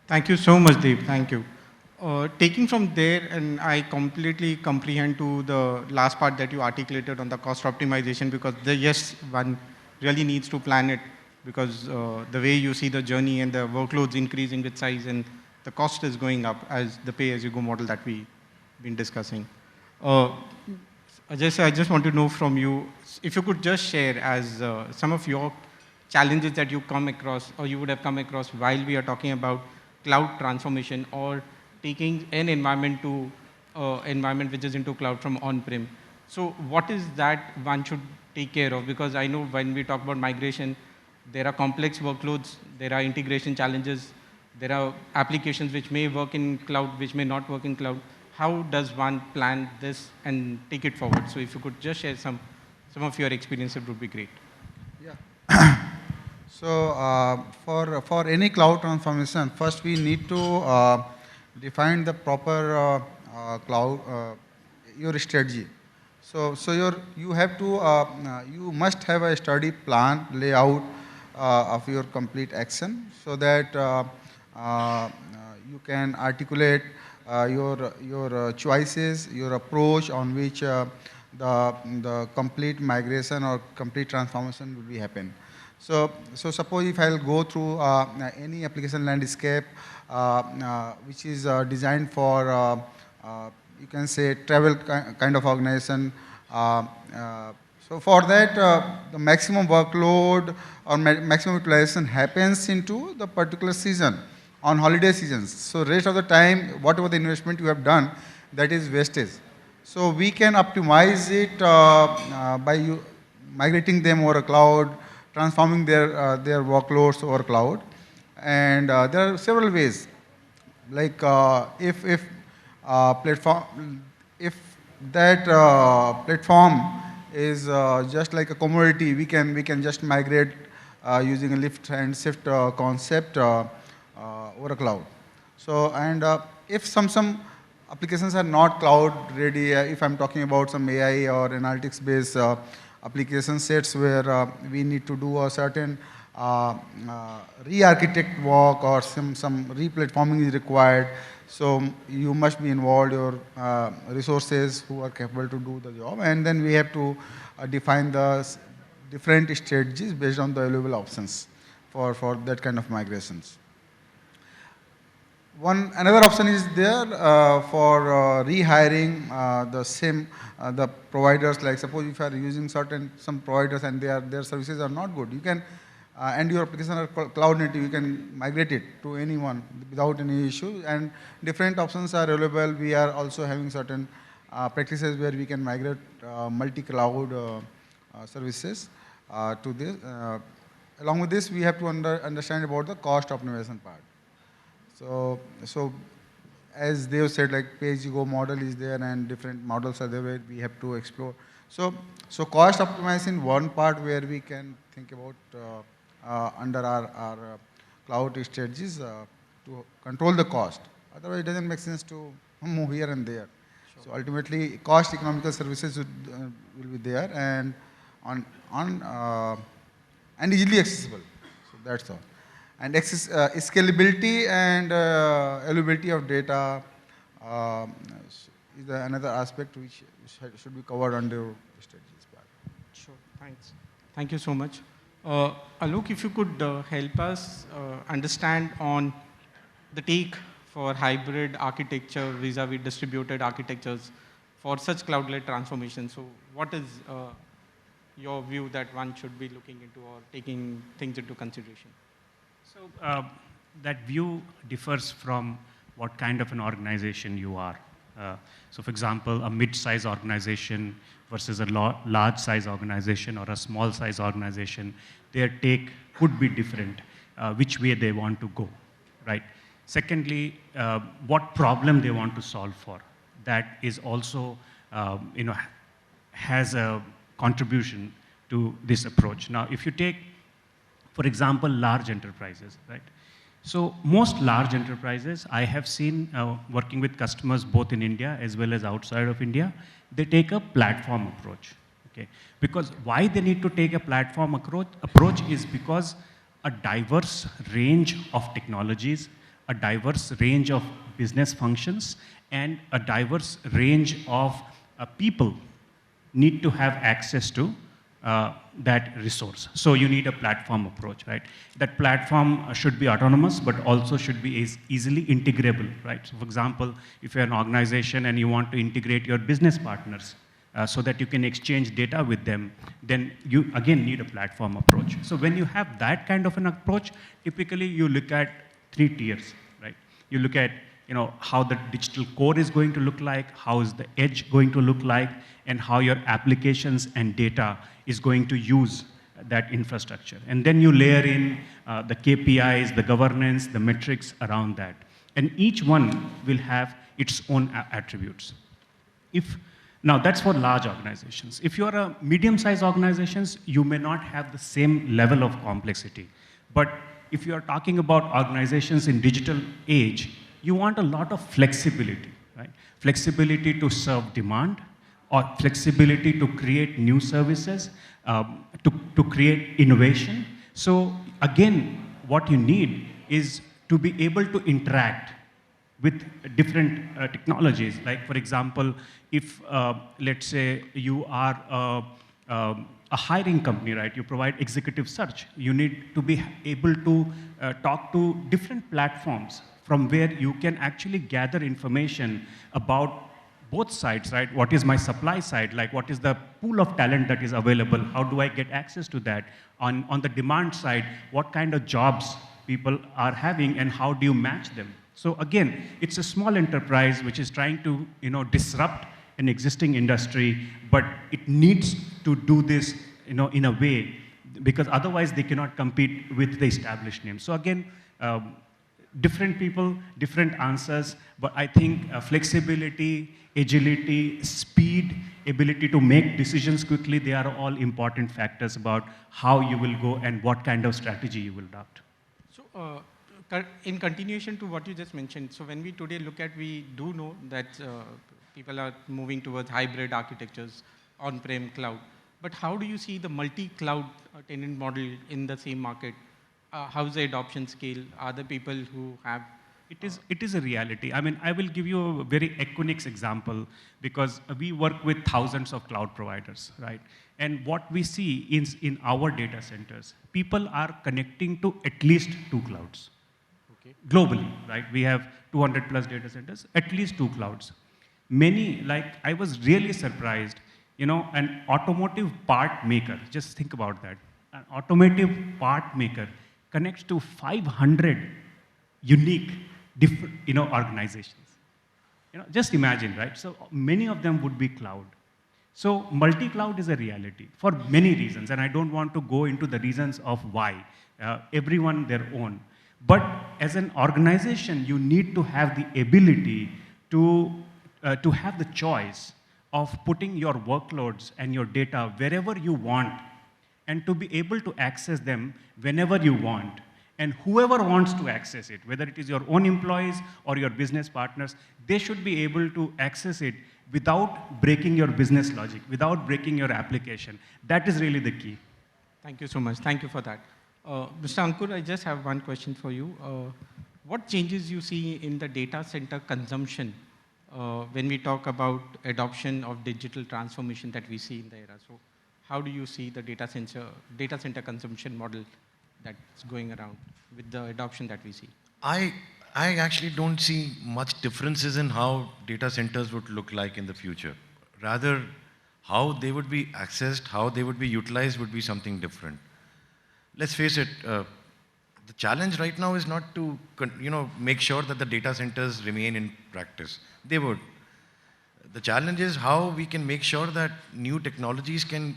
Thank you so much, Deep. Thank you. Taking from there, and I completely comprehend to the last part that you articulated on the cost optimization, because yes, one really needs to plan it, because the way you see the journey and the workloads increasing with size, and the cost is going up as the pay-as-you-go model that we've been discussing. Uh, I just want to know from you, if you could just share as some of your challenges that you come across or you would have come across while we are talking about cloud transformation or taking an environment to environment which is into cloud from on-prem. So what is that one should take care of? Because I know when we talk about migration, there are complex workloads, there are integration challenges, there are applications which may work in cloud, which may not work in cloud. How does one plan this and take it forward? So if you could just share some of your experience, it would be great. Yeah. So for any cloud transformation, first we need to define the proper cloud your strategy. You have to you must have a study plan layout of your complete action so that uh, you can articulate your choices, your approach on which the complete migration or complete transformation will be happen. So suppose if I'll go through any application landscape which is designed for you can say travel kind of organization. Uh, so for that, the maximum workload or maximum utilization happens into the particular season on holiday seasons. So rest of the time, whatever the investment you have done, that is wastage. So we can optimize it by migrating them over a cloud, transforming their workloads over cloud, and there are several ways. Like if platform, if that platform is just like a commodity, we can just migrate using a lift and shift concept over a cloud. So and if some applications are not cloud ready, if I'm talking about some AI or analytics based application sets where we need to do a certain re-architect work or some re-platforming is required. So you must be involved, your resources who are capable to do the job, and then we have to define the different strategies based on the available options for that kind of migrations. One another option is there for rehiring the providers. Like suppose if you are using some providers and their services are not good, you can and your application are cloud native, you can migrate it to anyone without any issue. And different options are available. We are also having certain practices where we can migrate multi-cloud services to this. Along with this, we have to understand about the cost optimization part. So as they have said, like pay-as-you-go model is there and different models are there where we have to explore. So cost optimization, one part where we can think about under our cloud strategies to control the cost. Otherwise, it doesn't make sense to move here and there. Sure. So ultimately, cost economical services will be there and on and easily accessible. So that's all. And scalability and availability of data is another aspect which should be covered under strategies part. Sure, thanks. Thank you so much. Alok, if you could help us understand on the take for hybrid architecture vis-a-vis distributed architectures for such cloud-led transformation. So what is your view that one should be looking into or taking things into consideration? So that view differs from what kind of an organization you are. So for example, a mid-size organization versus a large-size organization or a small-size organization, their take could be different, which way they want to go, right? Secondly, what problem they want to solve for. That is also, has a contribution to this approach. Now, if you take, for example, large enterprises, right? So most large enterprises, I have seen working with customers both in India as well as outside of India, they take a platform approach, okay? Because why they need to take a platform approach is because a diverse range of technologies, a diverse range of business functions and a diverse range of people need to have access to that resource. So you need a platform approach, right? That platform should be autonomous, but also should be easily integrable, right? So for example, if you're an organization and you want to integrate your business partners so that you can exchange data with them, then you again need a platform approach. So when you have that kind of an approach, typically you look at 3 tiers, right? You look at how the digital core is going to look like, how is the edge going to look like, and how your applications and data is going to use that infrastructure. And then you layer in the KPIs, the governance, the metrics around that. And each one will have its own attributes. Now that's for large organizations. If you're a medium-sized organizations, you may not have the same level of complexity. But if you're talking about organizations in digital age, you want a lot of flexibility, right? Flexibility to serve demand, or flexibility to create new services, to create innovation. So again, what you need is to be able to interact with different technologies. Like for example, if let's say you are a hiring company, right? You provide executive search. You need to be able to talk to different platforms from where you can actually gather information about both sides, right? What is my supply side? Like what is the pool of talent that is available? How do I get access to that? On the demand side, what kind of jobs people are having and how do you match them? So again, it's a small enterprise which is trying to disrupt an existing industry, but it needs to do this in a way, because otherwise they cannot compete with the established names. So again, different people, different answers, but I think flexibility, agility, speed, ability to make decisions quickly, they are all important factors about how you will go and what kind of strategy you will adopt. So in continuation to what you just mentioned, so when we today look at, we do know that people are moving towards hybrid architectures, on-prem cloud, but how do you see the multi-cloud tenant model in the same market? How's the adoption scale? Are the people who have? It is a reality. I mean, I will give you a very Equinix example, because we work with thousands of cloud providers, right? And what we see in our data centers, people are connecting to at least 2 clouds. Okay. Globally, right? We have 200 plus data centers, at least 2 clouds. Many, like I was really surprised, an automotive part maker, just think about that. An automotive part maker connects to 500 unique different organizations. Just imagine, right? So many of them would be cloud. So multi-cloud is a reality for many reasons, and I don't want to go into the reasons of why. Everyone their own. But as an organization, you need to have the ability to have the choice of putting your workloads and your data wherever you want, and to be able to access them whenever you want. And whoever wants to access it, whether it is your own employees or your business partners, they should be able to access it without breaking your business logic, without breaking your application. That is really the key. Thank you so much. Thank you for that. Mr. Ankur, I just have one question for you. What changes you see in the data center consumption when we talk about adoption of digital transformation that we see in the era? So how do you see the data center consumption model that's going around with the adoption that we see? I actually don't see much differences in how data centers would look like in the future. Rather, how they would be accessed, how they would be utilized would be something different. Let's face it, the challenge right now is not to make sure that the data centers remain in practice. They would. The challenge is how we can make sure that new technologies can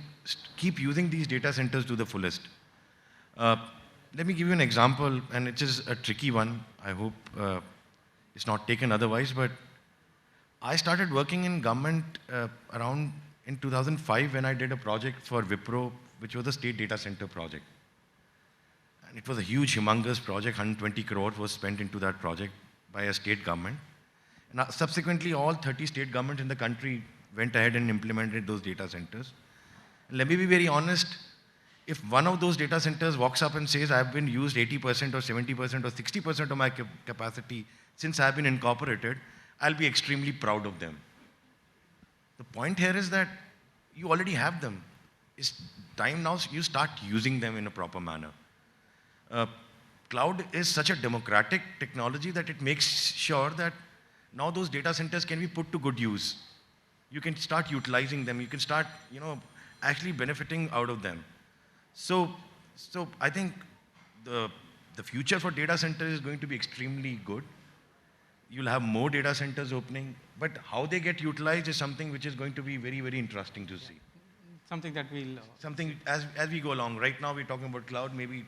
keep using these data centers to the fullest. Let me give you an example, and it is a tricky one. I hope it's not taken otherwise, but I started working in government around in 2005 when I did a project for Wipro, which was a state data center project. And it was a huge, humongous project. 120 crores was spent into that project by a state government. And subsequently, all 30 state governments in the country went ahead and implemented those data centers. And let me be very honest, if one of those data centers walks up and says, I've been used 80% or 70% or 60% of my capacity since I've been incorporated, I'll be extremely proud of them. The point here is that you already have them. It's time now you start using them in a proper manner. Cloud is such a democratic technology that it makes sure that now those data centers can be put to good use. You can start utilizing them. You can start, actually benefiting out of them. So I think the future for data centers is going to be extremely good. You'll have more data centers opening, but how they get utilized is something which is going to be very, very interesting to see. Something that we'll... Something as we go along. Right now we're talking about cloud, maybe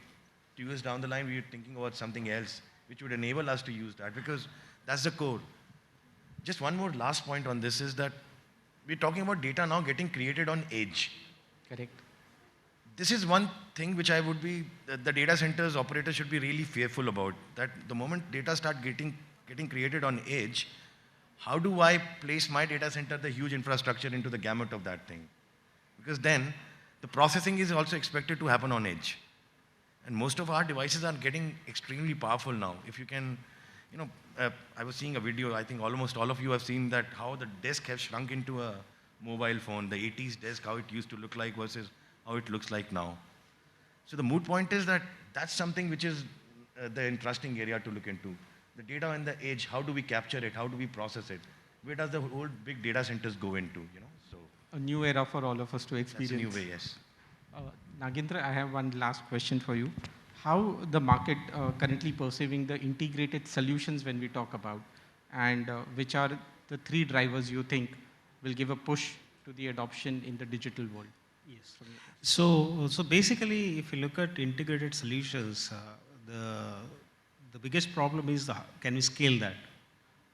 2 years down the line we're thinking about something else which would enable us to use that, because that's the core. Just one more last point on this is that we're talking about data now getting created on edge. Correct. This is one thing which I would be, the data centers operators should be really fearful about, that the moment data start getting created on edge, how do I place my data center, the huge infrastructure, into the gamut of that thing? Because then the processing is also expected to happen on edge. And most of our devices are getting extremely powerful now. If you can, I was seeing a video, I think almost all of you have seen that, how the desk has shrunk into a mobile phone, the 80s desk, how it used to look like versus how it looks like now. So the moot point is that that's something which is the interesting area to look into. The data on the edge, how do we capture it? How do we process it? Where does the whole big data centers go into, So a new era for all of us to experience. that's a new way, yes. Nagendra, I have one last question for you. How the market currently perceiving the integrated solutions when we talk about, and which are the 3 drivers you think will give a push to the adoption in the digital world? Yes. So basically, if you look at integrated solutions, the biggest problem is can we scale that?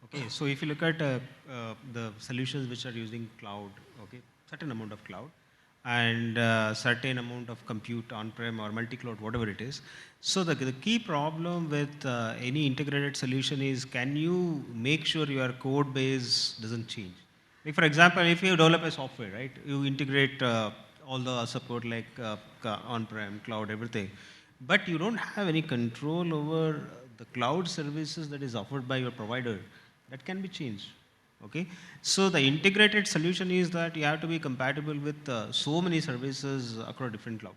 Okay. So if you look at the solutions which are using cloud, okay, certain amount of cloud, and certain amount of compute on-prem or multi-cloud, whatever it is. So the key problem with any integrated solution is, can you make sure your code base doesn't change? Like for example, if you develop a software, right, you integrate all the support like on-prem, cloud, everything, but you don't have any control over the cloud services that is offered by your provider. That can be changed. Okay, so the integrated solution is that you have to be compatible with so many services across different clouds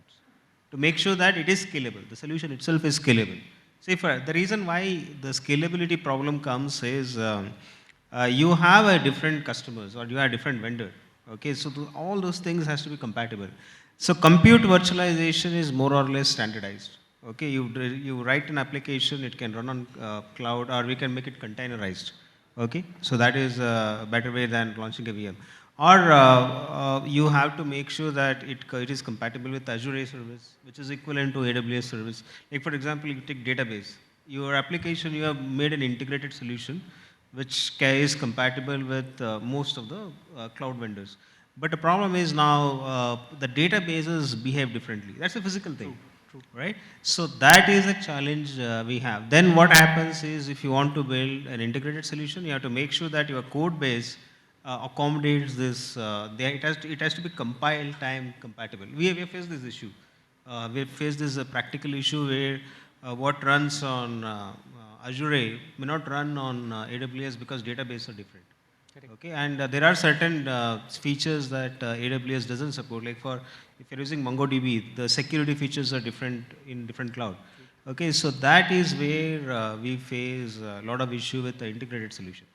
to make sure that it is scalable. The solution itself is scalable. See, the reason why the scalability problem comes is you have a different customers or you have a different vendor. Okay, so all those things has to be compatible. So compute virtualization is more or less standardized. Okay, you write an application, it can run on cloud, or we can make it containerized. Okay, so that is a better way than launching a VM. Or you have to make sure that it is compatible with Azure service, which is equivalent to AWS service. Like for example, you take database. Your application, you have made an integrated solution, which is compatible with most of the cloud vendors. But the problem is now the databases behave differently. That's a physical thing. True. Right? So that is a challenge we have. Then what happens is, if you want to build an integrated solution, you have to make sure that your code base accommodates this. It has to be compile time compatible. We have faced this issue. We have faced this practical issue where what runs on Azure may not run on AWS because databases are different. Correct. Okay, and there are certain features that AWS doesn't support. Like if you're using MongoDB, the security features are different in different cloud. Okay, so that is where we face a lot of issue with the integrated solution.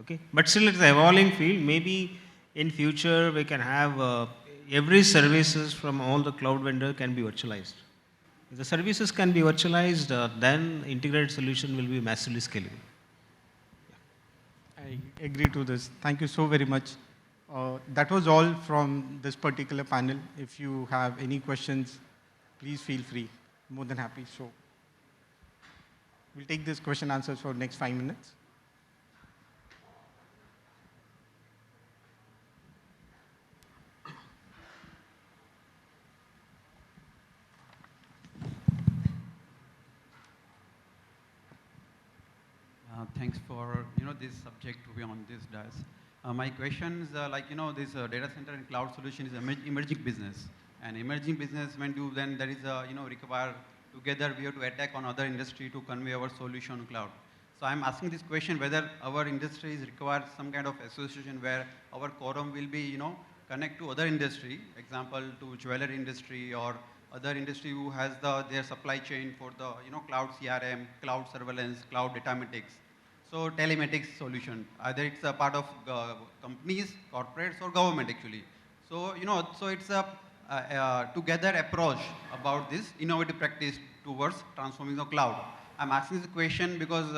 Okay, but still it's an evolving field. Maybe in future we can have every services from all the cloud vendor can be virtualized. If the services can be virtualized, then integrated solution will be massively scalable. I agree to this. Thank you so very much. That was all from this particular panel. If you have any questions, please feel free. More than happy. So we'll take this question answers for next 5 minutes. Thanks for this subject to be on this dais. My question is this data center and cloud solution is emerging business, And emerging business, when you then there is a, require together we have to attack on other industry to convey our solution on cloud. So I'm asking this question whether our industries require some kind of association where our quorum will be, connect to other industry, example to jewelry industry or other industry who has their supply chain for the, cloud CRM, cloud surveillance, cloud data analytics. So telematics solution, either it's a part of companies, corporates or government actually. So, so it's a together approach about this innovative practice towards transforming the cloud. I'm asking this question because,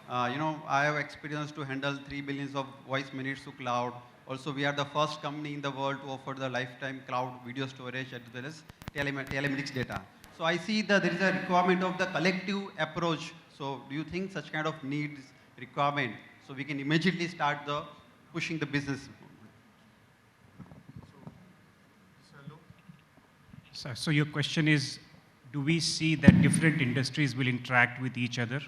I have experience to handle 3 billions of voice minutes to cloud. Also, we are the first company in the world to offer the lifetime cloud video storage as well as telematics data. So I see that there is a requirement of the collective approach. So do you think such kind of needs requirement so we can immediately start the pushing the business? So your question is, do we see that different industries will interact with each other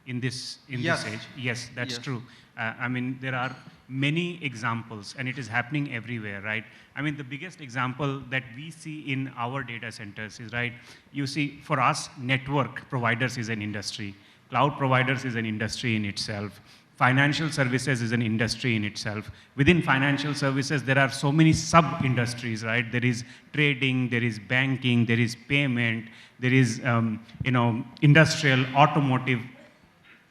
in this Yes. age? Yes, that's Yes. true. I mean, there are many examples, and it is happening everywhere, right? I mean, the biggest example that we see in our data centers is, right, you see, for us, network providers is an industry. Cloud providers is an industry in itself. Financial services is an industry in itself. Within financial services, there are so many sub-industries, right? There is trading, there is banking, there is payment, there is, industrial, automotive.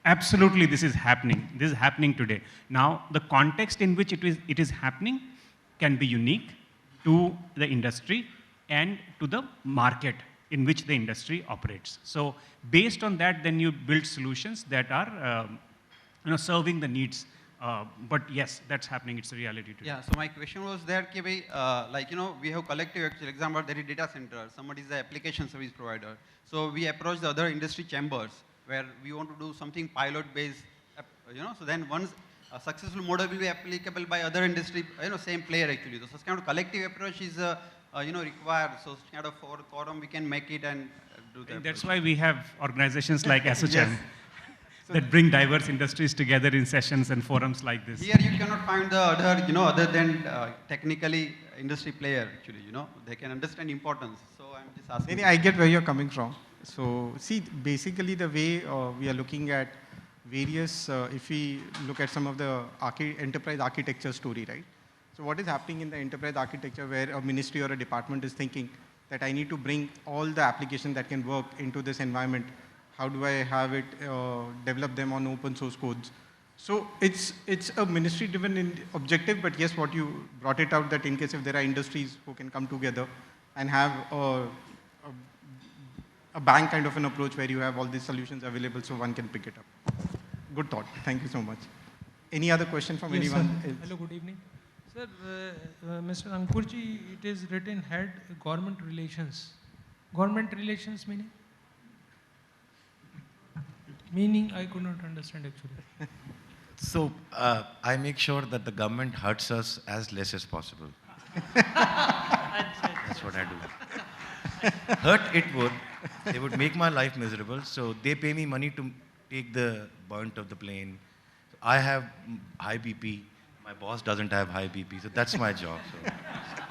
Absolutely, this is happening. This is happening today. Now, the context in which it is happening can be unique to the industry and to the market in which the industry operates. So, based on that, then you build solutions that are serving the needs. But yes, that's happening. It's a reality today. Yeah, so my question was there, we have collective, actual example, there is data center, somebody is the application service provider. So we approach the other industry chambers where we want to do something pilot based, so then once a successful model will be applicable by other industry, same player actually. So such kind of collective approach is, required. So such kind of forum we can make it and do that. That's why we have organizations like ASSOCHAM that bring diverse industries together in sessions and forums like this. Here you cannot find the other, other than technically industry player actually, they can understand importance. So I'm just asking. Maybe I get where you're coming from. So see, basically the way we are looking at various, if we look at some of the enterprise architecture story, right? So what is happening in the enterprise architecture where a ministry or a department is thinking that I need to bring all the applications that can work into this environment. How do I have it, develop them on open source codes? So it's a ministry-driven objective, but yes, what you brought it out that in case if there are industries who can come together and have a bank kind of an approach where you have all these solutions available so one can pick it up. Good thought. Thank you so much. Any other question from anyone else? Hello, good evening. Sir, Mr. Ankurji, it is written head government relations. Government relations meaning? Meaning I could not understand actually. So I make sure that the government hurts us as less as possible. That's what I do. Hurt it would. They would make my life miserable. So they pay me money to take the burnt of the plane. I have high BP. My boss doesn't have high BP. So that's my job. So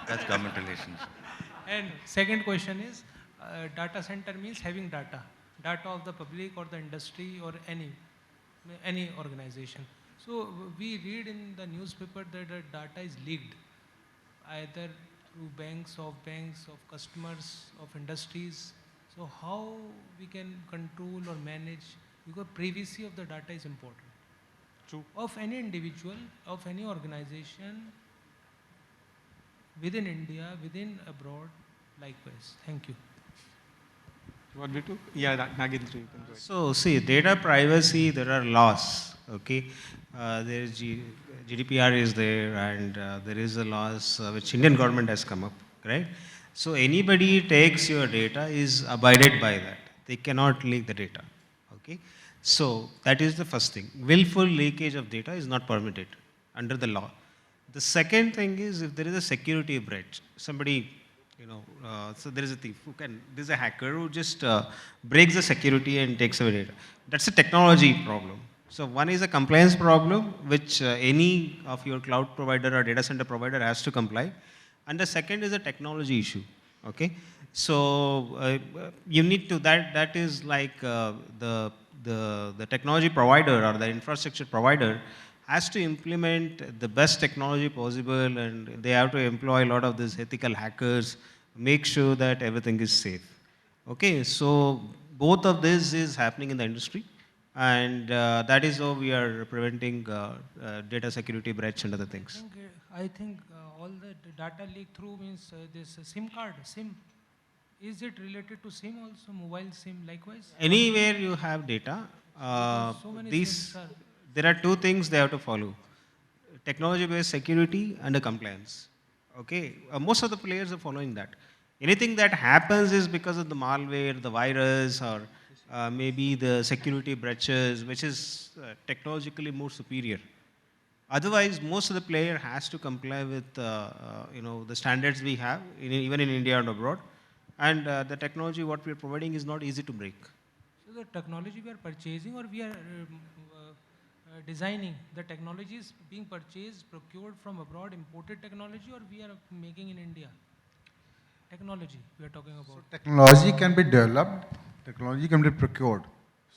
that's government relations. And second question is, data center means having data. Data of the public or the industry or any organization. So we read in the newspaper that the data is leaked, either through banks, of customers, of industries. So how we can control or manage, because privacy of the data is important. True. Of any individual, of any organization, within India, within abroad, likewise. Thank you. You want me to? Yeah, Nagendra, you can go ahead. So see, data privacy, there are laws, okay? There is GDPR is there, and there is a laws which Indian government has come up, right? So anybody takes your data is abided by that. They cannot leak the data, okay? So that is the first thing. Willful leakage of data is not permitted under the law. The second thing is if there is a security breach, somebody, so there is a thief who can, there's a hacker who just breaks the security and takes away data. That's a technology problem. So one is a compliance problem, which any of your cloud provider or data center provider has to comply. And the second is a technology issue. Okay, so you need to that is like the technology provider or the infrastructure provider has to implement the best technology possible, and they have to employ a lot of these ethical hackers, make sure that everything is safe. Okay, so both of this is happening in the industry, and that is how we are preventing data security breach and other things. I think all the data leak through means this SIM card, SIM. Is it related to SIM also, mobile SIM likewise? Anywhere you have data, Because so many SIMs these are. there are two things they have to follow: technology-based security and a compliance. Okay, most of the players are following that. Anything that happens is because of the malware, the virus, or maybe the security breaches, which is technologically more superior. Otherwise, most of the player has to comply with the standards we have, even in India and abroad. And the technology what we are providing is not easy to break. So the technology we are purchasing or we are designing, the technology is being purchased, procured from abroad, imported technology, or we are making in India? Technology we are talking about. So technology can be developed, technology can be procured.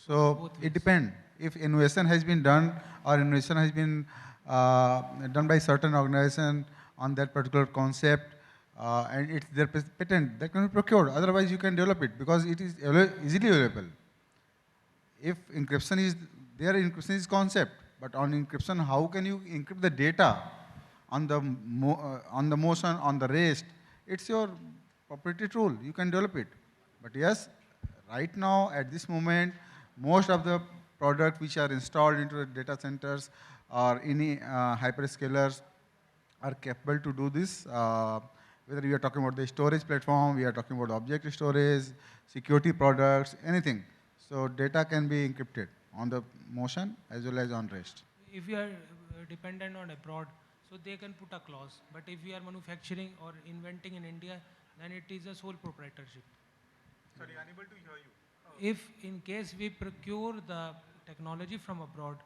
So Both it ways. depends. If innovation has been done or innovation has been done by certain organization on that particular concept and it's their patent, that can be procured. Otherwise, you can develop it because it is easily available. If encryption is there, encryption is concept, but on encryption, how can you encrypt the data on the on the motion, on the rest? It's your proprietary tool. You can develop it. But yes, right now at this moment, most of the products which are installed into the data centers or any hyperscalers are capable to do this. Whether we are talking about the storage platform, we are talking about object storage, security products, anything. So data can be encrypted on the motion as well as on rest. If we are dependent on abroad, so they can put a clause. But if we are manufacturing or inventing in India, then it is a sole proprietorship. Sorry, unable to hear you. If in case we procure the technology from abroad,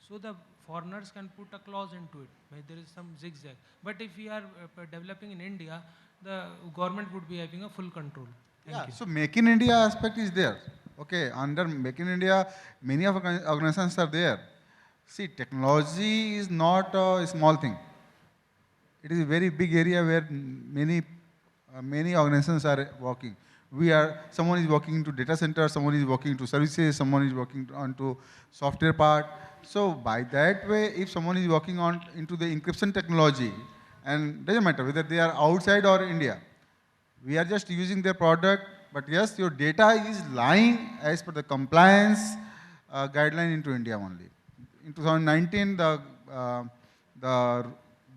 so the foreigners can put a clause into it, where there is some zigzag. But if we are developing in India, the government would be having a full control. Thank you. So Make in India aspect is there. Okay, under Make in India, many of organizations are there. See, technology is not a small thing. It is a very big area where many organizations are working. Someone is working into data center, someone is working into services, someone is working onto software part. So by that way, if someone is working on into the encryption technology, and doesn't matter whether they are outside or India, we are just using their product, but yes, your data is lying as per the compliance guideline into India only. In 2019, the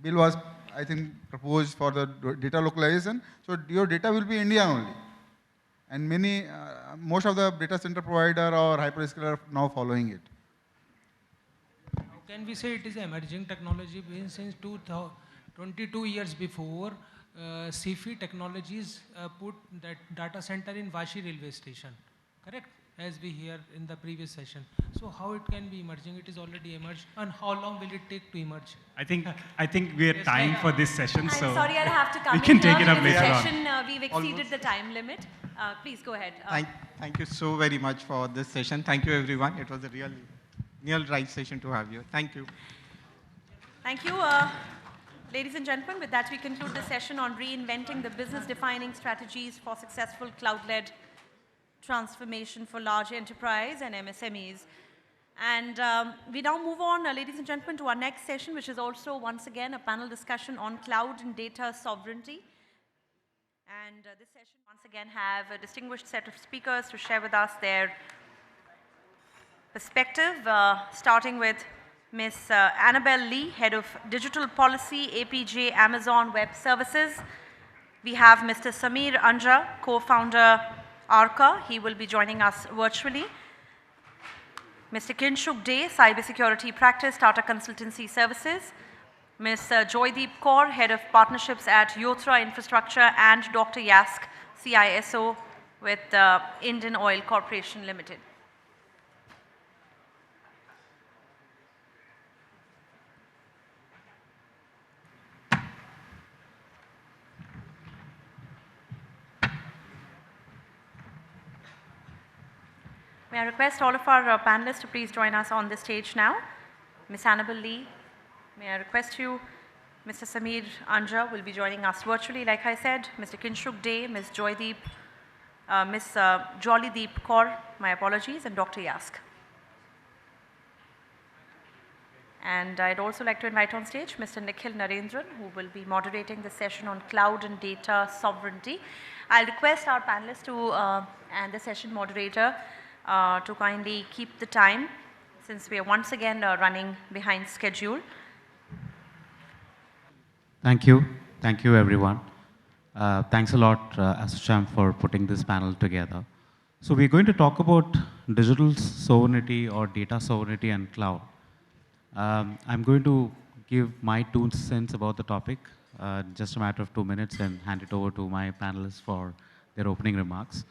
bill was, I think, proposed for the data localization. So your data will be India only. And most of the data center provider or hyperscaler are now following it. How can we say it is emerging technology? Since 22 years before, SIFI Technologies put that data center in Vashi railway station, correct? As we hear in the previous session. So how it can be emerging? It is already emerged, and how long will it take to emerge? I think we are time for this session, I'm so sorry, I'll have to come we can in take here it up because later the on. session, we've exceeded the time limit. Please go ahead. Thank you so very much for this session. Thank you, everyone. It was a real right session to have you. Thank you. Thank you. Ladies and gentlemen, with that we conclude the session on reinventing the business-defining strategies for successful cloud-led transformation for large enterprise and MSMEs. And we now move on, ladies and gentlemen, to our next session, which is also once again a panel discussion on cloud and data sovereignty. And this session once again have a distinguished set of speakers to share with us their perspective, starting with Ms. Annabelle Lee, Head of Digital Policy, APJ Amazon Web Services. We have Mr. Samir Anja, co-founder Arca. He will be joining us virtually. Mr. Kinshuk Day, Cybersecurity Practice, Tata Consultancy Services. Ms. Joydeep Kaur, Head of Partnerships at Yotra Infrastructure, and Dr. Yask, CISO with Indian Oil Corporation Limited. May I request all of our panelists to please join us on the stage now. Ms. Annabel Lee, may I request you. Mr. Sameer Anja will be joining us virtually, like I said. Mr. Kinshuk Day, Ms. Joydeep, Ms. Jollydeep Kaur, my apologies, and Dr. Yask. And I'd also like to invite on stage Mr. Nikhil Narendran, who will be moderating the session on cloud and data sovereignty. I'll request our panelists to, and the session moderator to kindly keep the time, since we are once again running behind schedule. Thank you. Thank you, everyone. Thanks a lot, ASSOCHAM, for putting this panel together. So we're going to talk about digital sovereignty or data sovereignty and cloud. I'm going to give my 2 cents about the topic, just a matter of 2 minutes, and hand it over to my panelists for their opening remarks.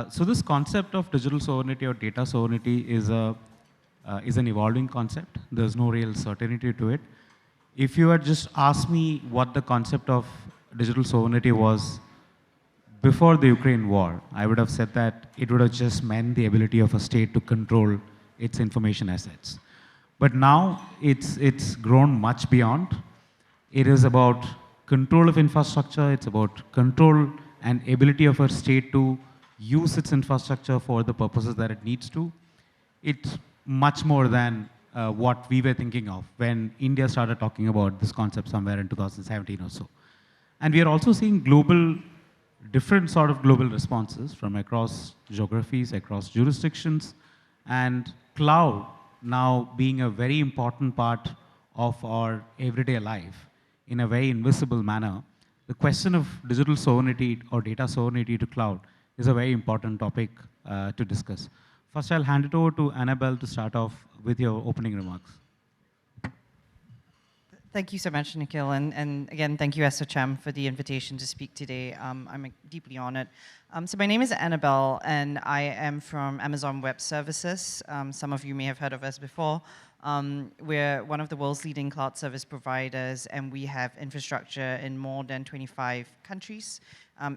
So this concept of digital sovereignty or data sovereignty is an evolving concept. There's no real certainty to it. If you had just asked me what the concept of digital sovereignty was before the Ukraine war, I would have said that it would have just meant the ability of a state to control its information assets. But now it's grown much beyond. It is about control of infrastructure. It's about control and ability of a state to use its infrastructure for the purposes that it needs to. It's much more than what we were thinking of when India started talking about this concept somewhere in 2017 or so. And we are also seeing different sort of global responses from across geographies, across jurisdictions, and cloud now being a very important part of our everyday life in a very invisible manner. The question of digital sovereignty or data sovereignty to cloud is a very important topic to discuss. First, I'll hand it over to Annabelle to start off with your opening remarks. Thank you so much, Nikhil, and again, thank you, ASSOCHAM, for the invitation to speak today. I'm deeply honored. So my name is Annabelle, and I am from Amazon Web Services. Some of you may have heard of us before. We're one of the world's leading cloud service providers, and we have infrastructure in more than 25 countries.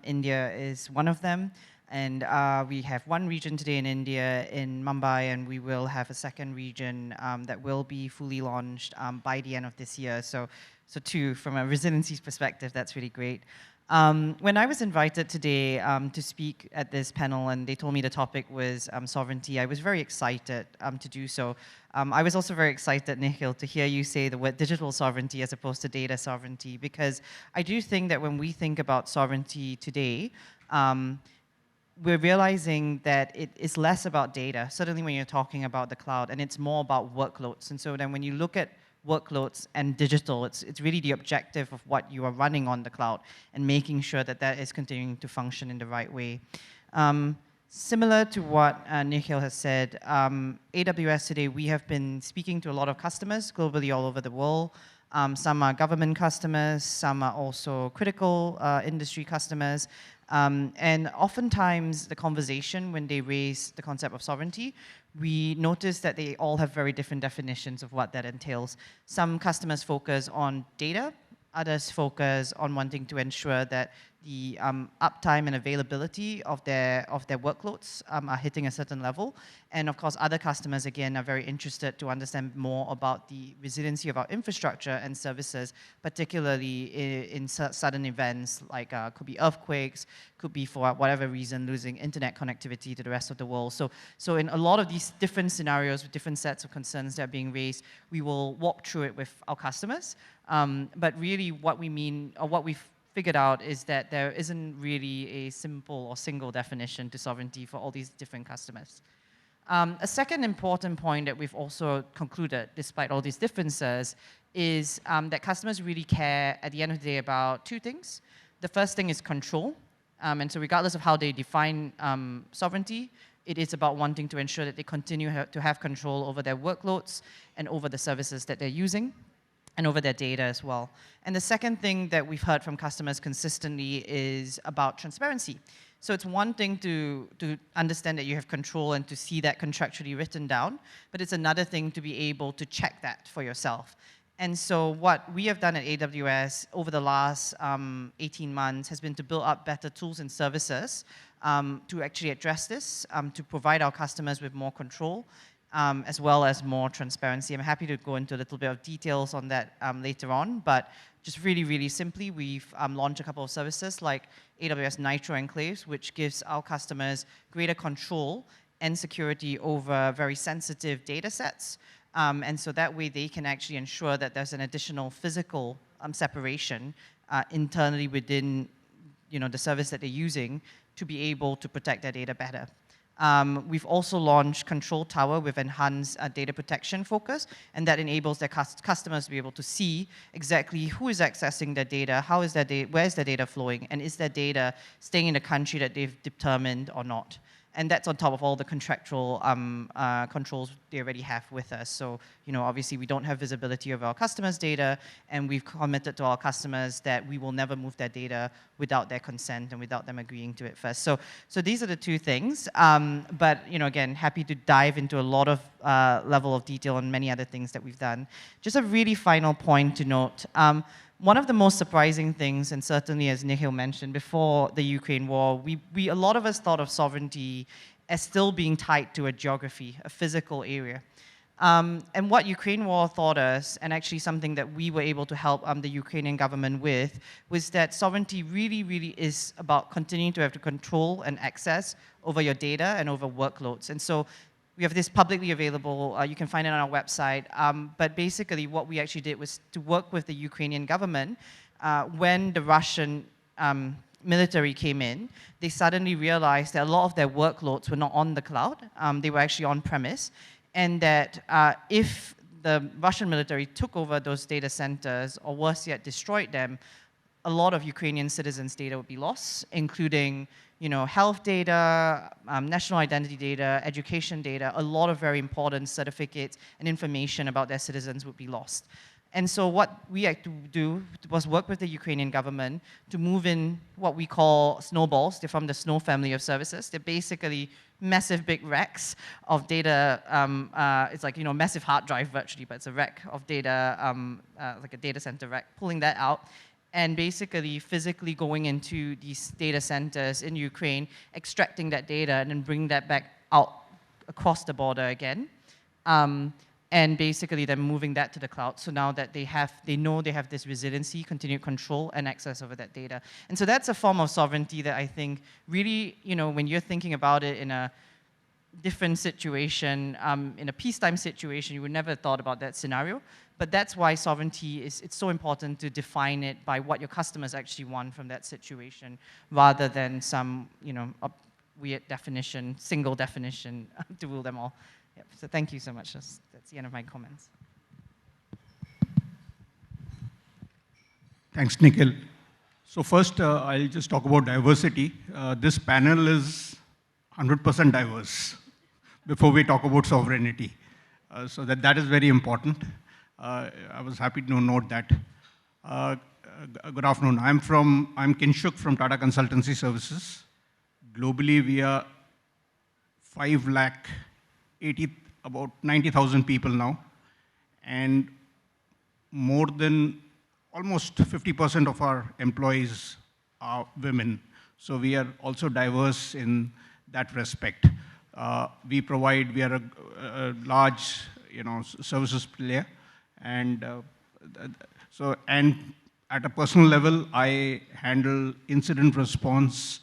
India is one of them. And we have one region today in India, in Mumbai, and we will have a second region that will be fully launched by the end of this year. So 2, from a resiliency perspective, that's really great. When I was invited today to speak at this panel, and they told me the topic was sovereignty, I was very excited to do so. I was also very excited, Nikhil, to hear you say the word digital sovereignty as opposed to data sovereignty, because I do think that when we think about sovereignty today, we're realizing that it is less about data, certainly when you're talking about the cloud, and it's more about workloads. And so then when you look at workloads and digital, it's really the objective of what you are running on the cloud and making sure that that is continuing to function in the right way. Similar to what Nikhil has said, AWS today, we have been speaking to a lot of customers globally all over the world. Some are government customers, some are also critical industry customers. And oftentimes the conversation when they raise the concept of sovereignty, we notice that they all have very different definitions of what that entails. Some customers focus on data, others focus on wanting to ensure that the uptime and availability of their workloads are hitting a certain level. And of course, other customers, again, are very interested to understand more about the resiliency of our infrastructure and services, particularly in sudden events like could be earthquakes, could be for whatever reason losing internet connectivity to the rest of the world. So in a lot of these different scenarios with different sets of concerns that are being raised, we will walk through it with our customers. But really what we mean, or what we've figured out, is that there isn't really a simple or single definition to sovereignty for all these different customers. A second important point that we've also concluded, despite all these differences, is that customers really care at the end of the day about 2 things. The first thing is control. And so regardless of how they define sovereignty, it is about wanting to ensure that they continue to have control over their workloads and over the services that they're using, and over their data as well. And the second thing that we've heard from customers consistently is about transparency. So it's one thing to understand that you have control and to see that contractually written down, but it's another thing to be able to check that for yourself. And so what we have done at AWS over the last 18 months has been to build up better tools and services to actually address this, to provide our customers with more control, as well as more transparency. I'm happy to go into a little bit of details on that later on, but just really, really simply, we've launched a couple of services like AWS Nitro Enclaves, which gives our customers greater control and security over very sensitive data sets. And so that way they can actually ensure that there's an additional physical separation internally within the service that they're using to be able to protect their data better. We've also launched Control Tower with enhanced data protection focus, and that enables their customers to be able to see exactly who is accessing their data, how is their where is their data flowing, and is their data staying in the country that they've determined or not. And that's on top of all the contractual controls they already have with us. So, obviously we don't have visibility of our customers' data, and we've committed to our customers that we will never move their data without their consent and without them agreeing to it first. So these are the two things. But, again, happy to dive into a lot of level of detail on many other things that we've done. Just a really final point to note. One of the most surprising things, and certainly as Nikhil mentioned, before the Ukraine war, a lot of us thought of sovereignty as still being tied to a geography, a physical area. And what Ukraine war taught us, and actually something that we were able to help the Ukrainian government with, was that sovereignty really, really is about continuing to have to control and access over your data and over workloads. And so we have this publicly available, you can find it on our website, but basically what we actually did was to work with the Ukrainian government. When the Russian military came in, they suddenly realized that a lot of their workloads were not on the cloud, they were actually on-premise, and that if the Russian military took over those data centers, or worse yet, destroyed them, a lot of Ukrainian citizens' data would be lost, including health data, national identity data, education data. A lot of very important certificates and information about their citizens would be lost. And so what we had to do was work with the Ukrainian government to move in what we call snowballs. They're from the Snow family of services. They're basically massive big racks of data. It's like, massive hard drive virtually, but it's a rack of data, like a data center rack, pulling that out, and basically physically going into these data centers in Ukraine, extracting that data, and then bringing that back out across the border again. And basically then moving that to the cloud. So now that they know they have this resiliency, continued control, and access over that data. And so that's a form of sovereignty that I think really, when you're thinking about it in a different situation, in a peacetime situation, you would never have thought about that scenario. But that's why sovereignty it's so important to define it by what your customers actually want from that situation, rather than some, weird definition, single definition to rule them all. Yep. So thank you so much. That's the end of my comments. Thanks, Nikhil. So first, I'll just talk about diversity. This panel is 100% diverse before we talk about sovereignty. So that is very important. I was happy to note that. Good afternoon. I'm Kinshuk from Tata Consultancy Services. Globally, we are about 90,000 people now, and more than almost 50% of our employees are women. So we are also diverse in that respect. We are a large, services player, and and at a personal level, I handle incident response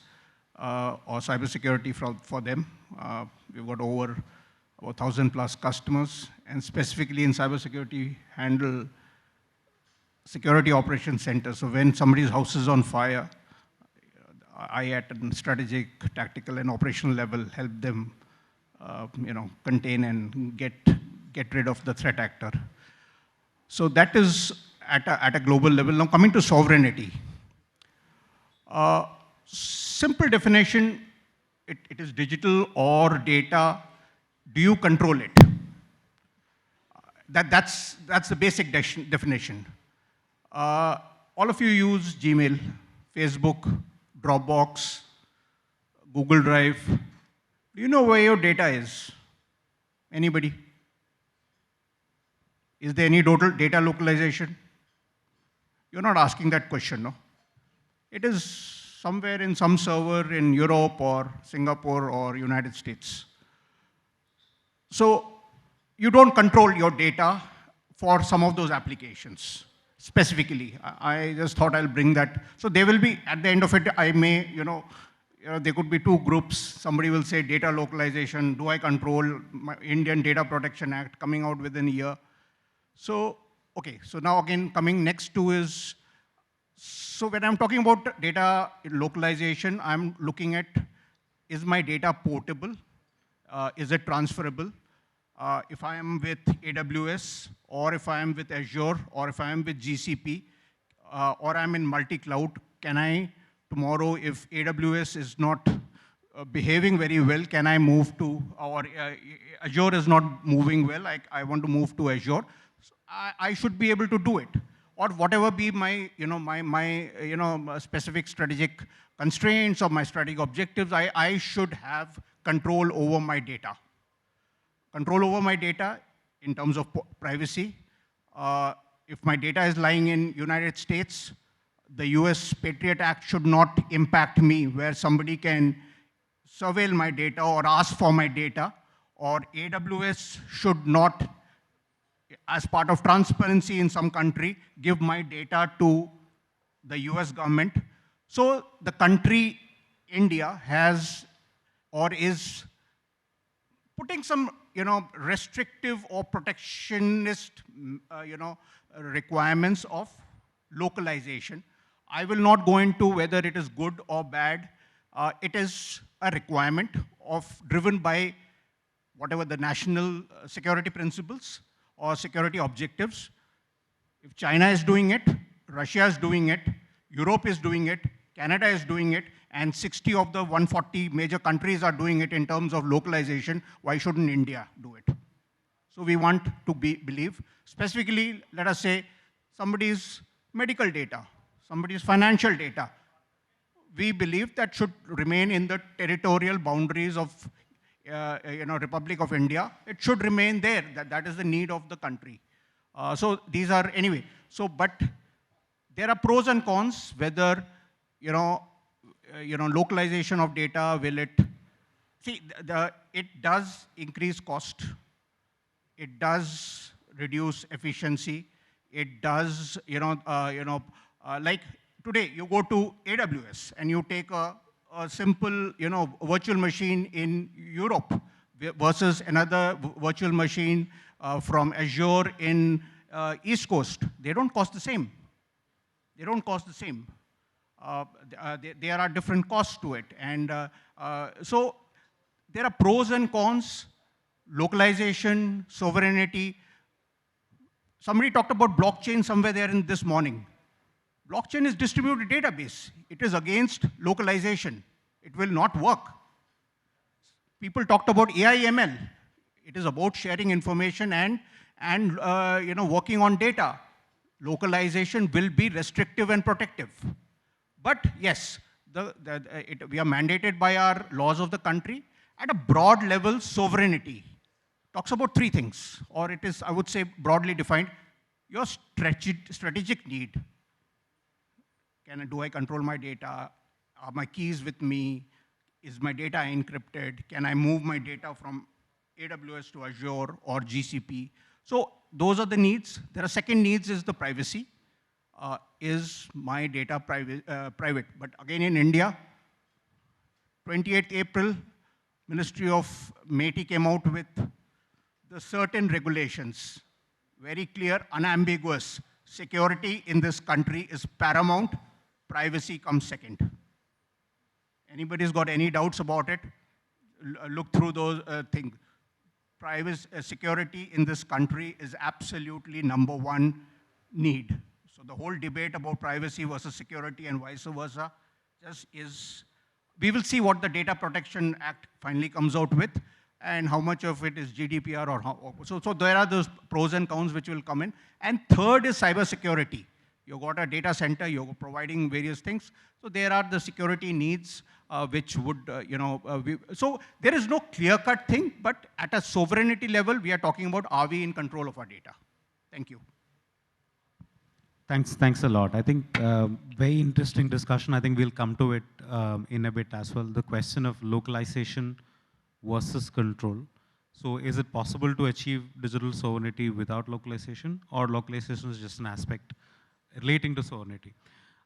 or cybersecurity for them. We've got over 1,000 plus customers, and specifically in cybersecurity, handle security operations center. So when somebody's house is on fire, I at a strategic, tactical, and operational level help them, contain and get rid of the threat actor. So that is at a global level. Now coming to sovereignty. Simple definition, it is digital or data. Do you control it? That's the basic definition. All of you use Gmail, Facebook, Dropbox, Google Drive. Do you know where your data is? Anybody? Is there any data localization? You're not asking that question, no? It is somewhere in some server in Europe or Singapore or United States. So you don't control your data for some of those applications specifically. I just thought I'll bring that. So there will be, at the end of it, I may, there could be two groups. Somebody will say data localization, do I control my Indian Data Protection Act coming out within a year? So, okay, so now again, coming next to is, so when I'm talking about data localization, I'm looking at, is my data portable? Is it transferable? If I am with AWS, or if I am with Azure, or if I am with GCP, or I'm in multi-cloud, can I, tomorrow, if AWS is not behaving very well, can I move to, or Azure is not moving well, I want to move to Azure, so I should be able to do it. Or whatever be my, specific strategic constraints or my strategic objectives, I should have control over my data. Control over my data in terms of privacy. If my data is lying in United States, the US Patriot Act should not impact me, where somebody can surveil my data or ask for my data, or AWS should not, as part of transparency in some country, give my data to the US government. So the country, India, has or is putting some restrictive or protectionist requirements of localization. I will not go into whether it is good or bad. It is a requirement driven by whatever the national security principles or security objectives. If China is doing it, Russia is doing it, Europe is doing it, Canada is doing it, and 60 of the 140 major countries are doing it in terms of localization, why shouldn't India do it? So we want to believe, specifically, let us say, somebody's medical data, somebody's financial data. We believe that should remain in the territorial boundaries of Republic of India. It should remain there. That is the need of the country. So these are, anyway. So, but there are pros and cons, whether, localization of data, will it, see, it does increase cost. It does reduce efficiency. It does, like today, you go to AWS and you take a simple, virtual machine in Europe versus another virtual machine from Azure in East Coast. They don't cost the same. They don't cost the same. There are different costs to it. And so there are pros and cons, localization, sovereignty. Somebody talked about blockchain somewhere there in this morning. Blockchain is distributed database. It is against localization. It will not work. People talked about AI ML. It is about sharing information and working on data. Localization will be restrictive and protective. But yes, we are mandated by our laws of the country. At a broad level, sovereignty talks about three things, or it is, I would say, broadly defined. Your strategic need. Do I control my data? Are my keys with me? Is my data encrypted? Can I move my data from AWS to Azure or GCP? So those are the needs. There are second needs is the privacy. Is my data private? But again, in India, 28th April, Ministry of MeitY came out with the certain regulations, very clear, unambiguous. Security in this country is paramount. Privacy comes second. Anybody's got any doubts about it? Look through those things. Privacy, security in this country is absolutely number one need. So the whole debate about privacy versus security and vice versa just is, we will see what the Data Protection Act finally comes out with and how much of it is GDPR or how. So there are those pros and cons which will come in. And third is cybersecurity. You've got a data center, you're providing various things. So there are the security needs which would, so there is no clear-cut thing, but at a sovereignty level, we are talking about, are we in control of our data? Thank you. Thanks a lot. I think very interesting discussion. I think we'll come to it in a bit as well. The question of localization versus control. So is it possible to achieve digital sovereignty without localization, or localization is just an aspect relating to sovereignty?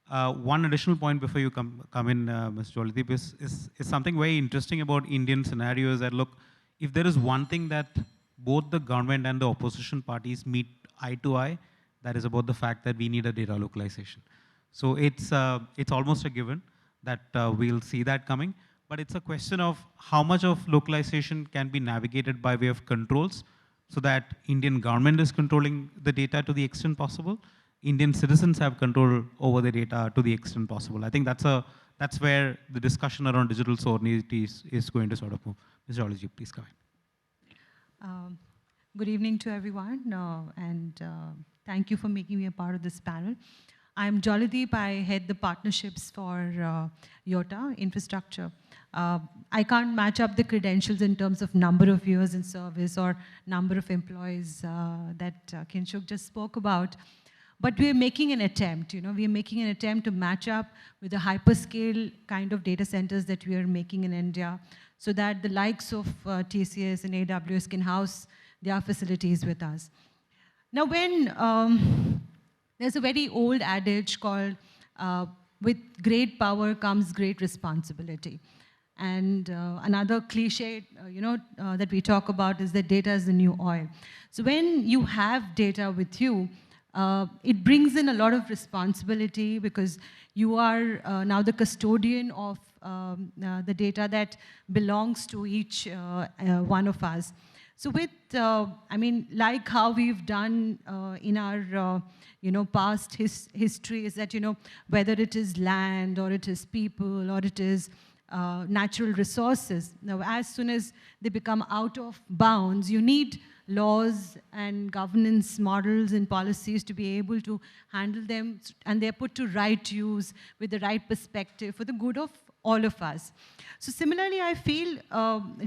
One additional point before you come in, Ms. Joldeep, is something very interesting about Indian scenario is that, look, if there is one thing that both the government and the opposition parties meet eye to eye, that is about the fact that we need a data localization. So it's almost a given that we'll see that coming, but it's a question of how much of localization can be navigated by way of controls so that Indian government is controlling the data to the extent possible, Indian citizens have control over the data to the extent possible. I think that's where the discussion around digital sovereignty is going to sort of move. Ms. Georgie, please come in. Good evening to everyone, and thank you for making me a part of this panel. I'm Joldeep. I head the partnerships for YOTA infrastructure. I can't match up the credentials in terms of number of years in service or number of employees that Kinshuk just spoke about. But we're making an attempt, we're making an attempt to match up with the hyperscale kind of data centers that we are making in India so that the likes of TCS and AWS can house their facilities with us. Now when, there's a very old adage called, with great power comes great responsibility. And another cliche, that we talk about is that data is the new oil. So when you have data with you, it brings in a lot of responsibility because you are now the custodian of the data that belongs to each one of us. So with, like how we've done in our, past history is that, whether it is land or it is people or it is natural resources, now as soon as they become out of bounds, you need laws and governance models and policies to be able to handle them, and they're put to right use with the right perspective for the good of all of us. So similarly, I feel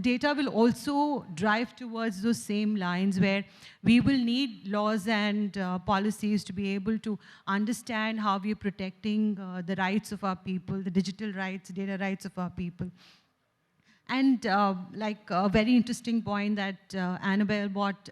data will also drive towards those same lines where we will need laws and policies to be able to understand how we are protecting the rights of our people, the digital rights, data rights of our people. And like a very interesting point that Annabelle brought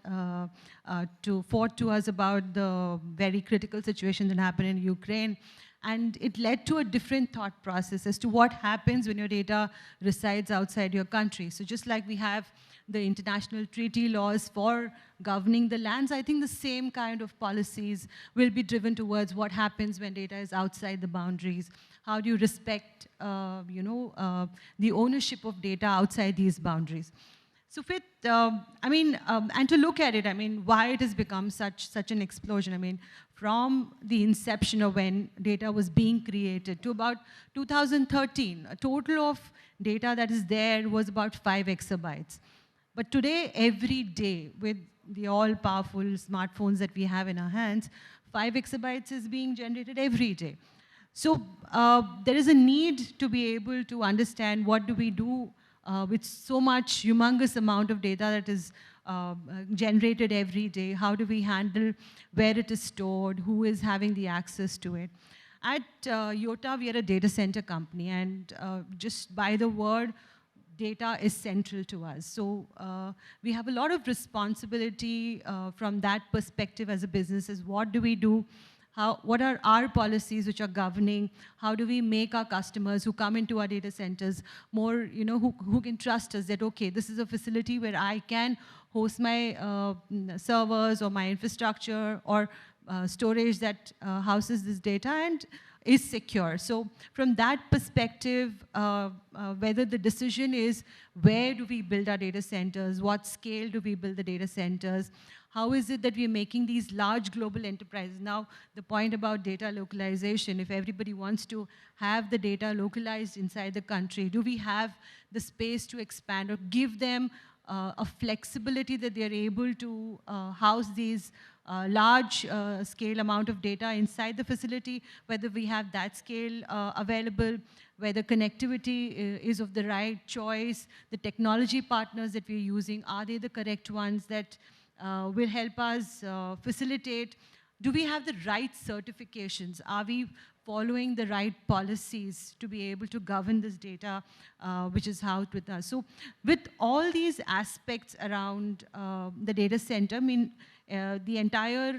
forth to us about the very critical situation that happened in Ukraine. And it led to a different thought process as to what happens when your data resides outside your country. So just like we have the international treaty laws for governing the lands, I think the same kind of policies will be driven towards what happens when data is outside the boundaries. How do you respect, the ownership of data outside these boundaries? So with, and to look at it, why it has become such an explosion. From the inception of when data was being created to about 2013, a total of data that is there was about 5 exabytes. But today, every day, with the all-powerful smartphones that we have in our hands, 5 exabytes is being generated every day. So there is a need to be able to understand what do we do with so much humongous amount of data that is generated every day. How do we handle where it is stored, who is having the access to it? At YOTA, we are a data center company, and just by the word, data is central to us. So we have a lot of responsibility from that perspective as a business, is what do we do? What are our policies which are governing? How do we make our customers who come into our data centers more, who can trust us that, okay, this is a facility where I can host my servers or my infrastructure or storage that houses this data and is secure. So from that perspective, whether the decision is where do we build our data centers, what scale do we build the data centers, how is it that we're making these large global enterprises? Now, the point about data localization, if everybody wants to have the data localized inside the country, do we have the space to expand or give them a flexibility that they're able to house these large scale amount of data inside the facility, whether we have that scale available, whether connectivity is of the right choice, the technology partners that we're using, are they the correct ones that will help us facilitate do we have the right certifications? Are we following the right policies to be able to govern this data, which is housed with us? So with all these aspects around the data center, I mean, the entire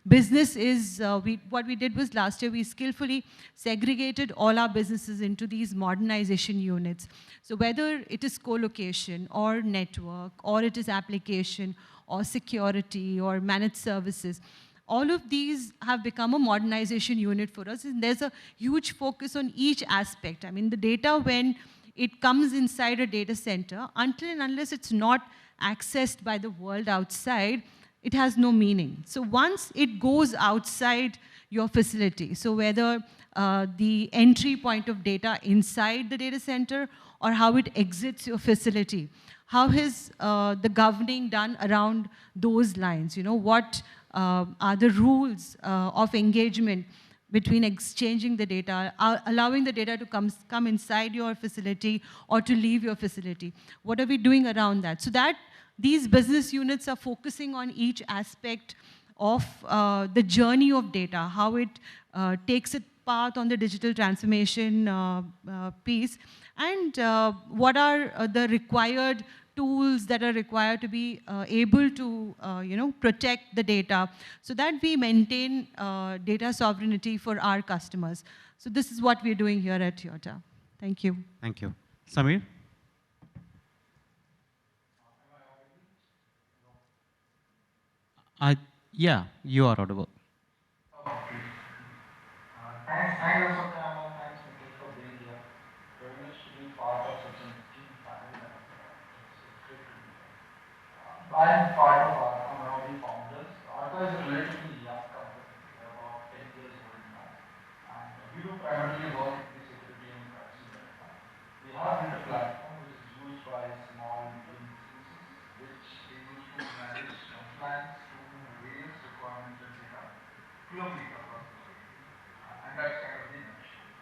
business is, what we did was last year, we skillfully segregated all our businesses into these modernization units. So whether it is co-location or network, or it is application, or security, or managed services, all of these have become a modernization unit for us, and there's a huge focus on each aspect. I mean, the data, when it comes inside a data center, until and unless it's not accessed by the world outside, it has no meaning. So once it goes outside your facility, so whether the entry point of data inside the data center or how it exits your facility, how is the governing done around those lines? You know, what are the rules of engagement between exchanging the data, allowing the data to come inside your facility or to leave your facility? What are we doing around that? So that these business units are focusing on each aspect of the journey of data, how it takes its path on the digital transformation piece, and what are the required tools that are required to be able to protect the data so that we maintain data sovereignty for our customers. So this is what we're doing here at Toyota. Thank you. Thank you. Samir? Yeah, you are audible. Thanks, ASSOCHAM, and thanks, Nikhil, for being here. Privileged to be part of such an esteemed panel, and it's great to be here. I'm part of ARCA, I'm one of the founders. ARCA is a relatively young company, we're about 10 years old now, and we do primarily work in the security and privacy sector. We have built a platform which is used by small, medium businesses, which they use to manage compliance to various requirements and data globally across the world. And that's kind of the nutshell.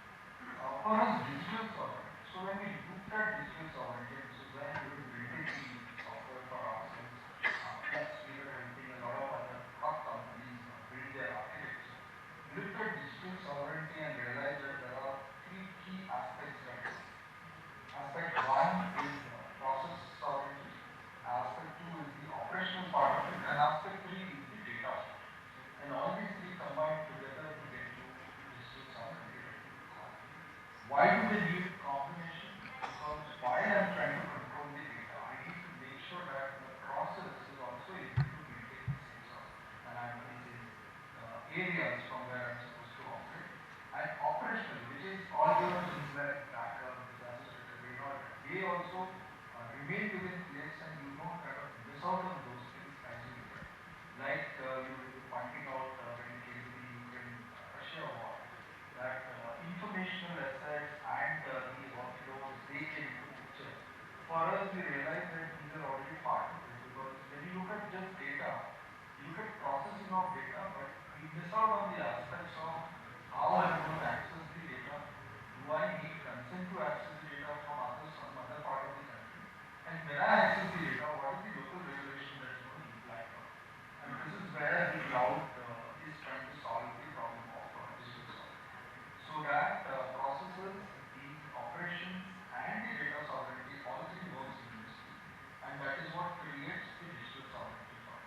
For us, digital sovereignty. So when we looked at digital sovereignty, this is when we were building the software for ourselves, plus we were helping a lot of other top companies build their architecture. We looked at digital sovereignty and realized that there are three key aspects that it is. Aspect one is process sovereignty, aspect two is the operational part of it, and aspect three is the data. And all these three combined together to get to digital sovereignty. Why do they need combination? Because while I'm trying to control the data, I need to make sure that the process is also able to maintain the sense of anatomy in areas from where I'm supposed to operate. And operational, which is all your things like backup, disaster recovery, and all that, they also remain within place and you don't kind of miss out on those things as you do it. Like you were pointing out when it came to the Ukraine-Russia war, that informational assets and the workflows, they came into picture. For us, we realized that these are already part of it, because when you look at just data, you look at processing of data, but we miss out on the aspects of how I'm going to access the data. Do I need consent to access the data from others, from other part of the country? And when I access the data, what is the local regulation that is going to apply for? And this is where the cloud is trying to solve the problem of digital sovereignty. So that processes, the operations, and the data sovereignty, all three work seamlessly. And that is what creates the digital sovereignty for us.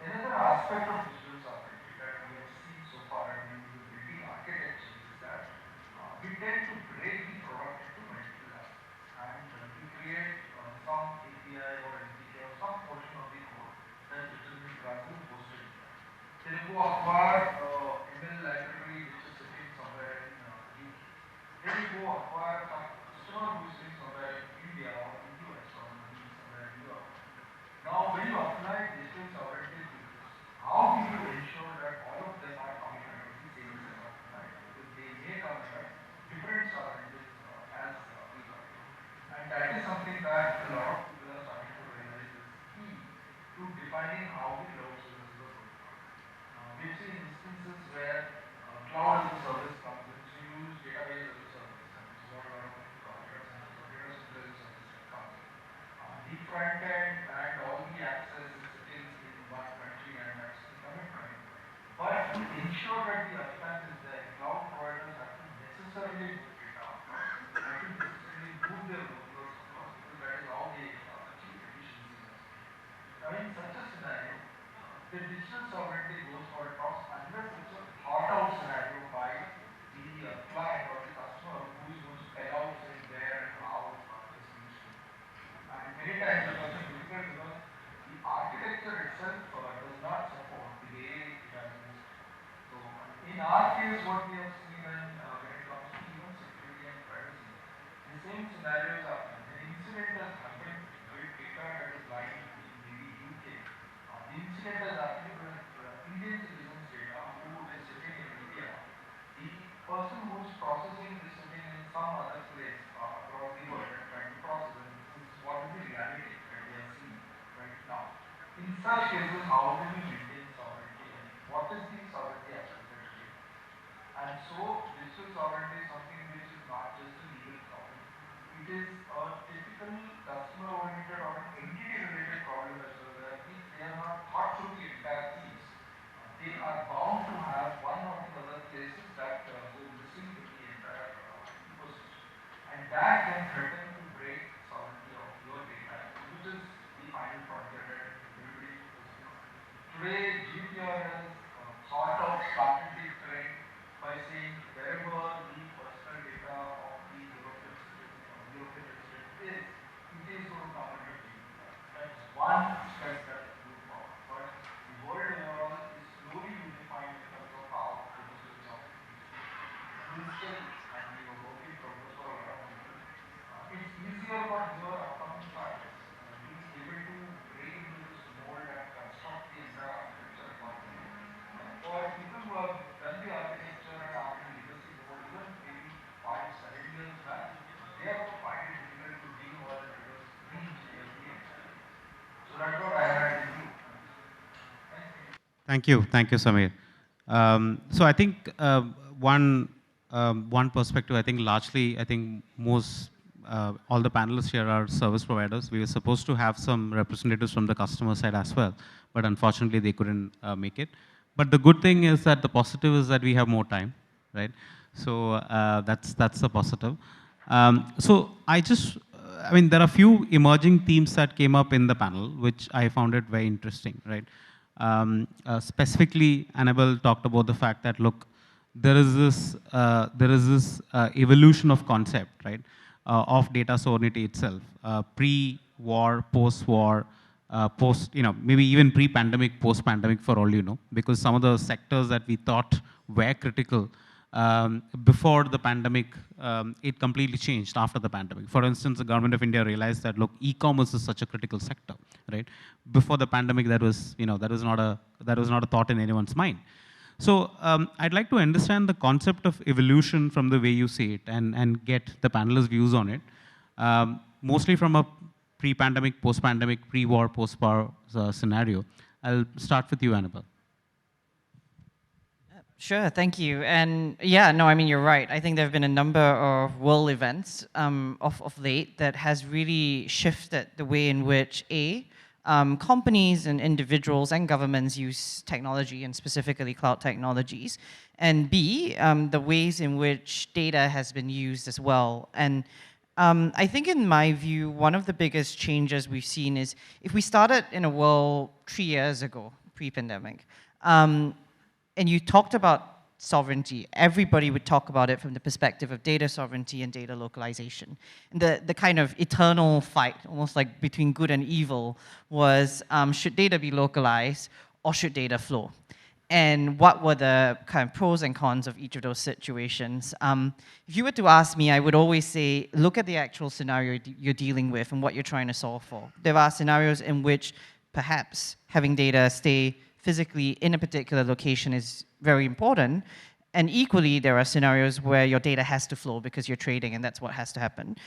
Another aspect of digital sovereignty that we have seen so far and in the building architecture is that we tend to break the product into multiple aspects. And we create some API or SDK or some portion of the code that determines Brazil hosted in that. Then you go acquire ML library which is sitting somewhere in UK. Then you go acquire a customer who is sitting somewhere in India or in US or maybe somewhere in Europe. Now when you apply digital sovereignty to this, how do you ensure that the uptime is there. Cloud providers have to necessarily move data across, have to necessarily move their workloads across, because that is how they achieve efficiencies. Now, in such a scenario, the digital sovereignty goes for a toss unless it's a thought out scenario by the client or the customer who is going to spell out saying where and how this needs to be. And many times it's also difficult because the architecture itself does not support the way it has been. So in our case, what we have seen when it comes to even security and privacy, the same scenarios happen. An incident has happened with data that is lying in maybe UK. The incident has happened with Indian citizens' data who is sitting in India. The person who is processing is sitting in some other place across the world and trying to process it. This is what is the reality that we are seeing right now. In such cases, how do we maintain sovereignty? And what is the sovereignty aspect that we have? And so, digital sovereignty is something which is not just a legal problem. It is a typical customer-oriented or an entity-related problem as well, where if they are not thought through the entire piece, they are bound to have one or the other places that go missing in the entire ecosystem. And that can threaten to break sovereignty of your data, which is the final frontier that everybody focuses on. Today, GDPR has sort of started the trend by saying wherever the personal data of the European citizen or European resident is, it is going to come under GDPR. That's one step that is moved forward. But the world overall is slowly unifying in terms of how digital sovereignty is. We'll still, and we are working progress for a lot of people. It's easier for your upcoming clients being able to break into this mold and construct the entire architecture accordingly. For people who have done the architecture and are in legacy mode, even maybe 5, 7 years back, they are going to find it difficult to deal with because re-engineer the entire. So that's what I had in view. Thank you, Samir. So I think one perspective, I think largely, I think most, all the panelists here are service providers. We were supposed to have some representatives from the customer side as well, but unfortunately they couldn't make it. But the good thing is that the positive is that we have more time, right? So that's a positive. So I mean, there are a few emerging themes that came up in the panel, which I found it very interesting, right? Specifically, Annabelle talked about the fact that, look, there is this evolution of concept, right, of data sovereignty itself, pre-war, post-war, maybe even pre-pandemic, post-pandemic for all you know, because some of the sectors that we thought were critical before the pandemic, it completely changed after the pandemic. For instance, the government of India realized that, look, e-commerce is such a critical sector, right? Before the pandemic, that was not a thought in anyone's mind. So I'd like to understand the concept of evolution from the way you see it and get the panelists' views on it, mostly from a pre-pandemic, post-pandemic, pre-war, post-war scenario. I'll start with you, Annabelle. Sure, thank you. And yeah, no, I mean, you're right. I think there have been a number of world events of late that has really shifted the way in which, companies and individuals and governments use technology, and specifically cloud technologies, and B, the ways in which data has been used as well. And I think in my view, one of the biggest changes we've seen is if we started in a world 3 years ago, pre-pandemic, and you talked about sovereignty, everybody would talk about it from the perspective of data sovereignty and data localization. And the kind of eternal fight, almost like between good and evil, was should data be localized or should data flow? And what were the kind of pros and cons of each of those situations? If you were to ask me, I would always say, look at the actual scenario you're dealing with and what you're trying to solve for. There are scenarios in which perhaps having data stay physically in a particular location is very important. And equally, there are scenarios where your data has to flow because you're trading and that's what has to happen.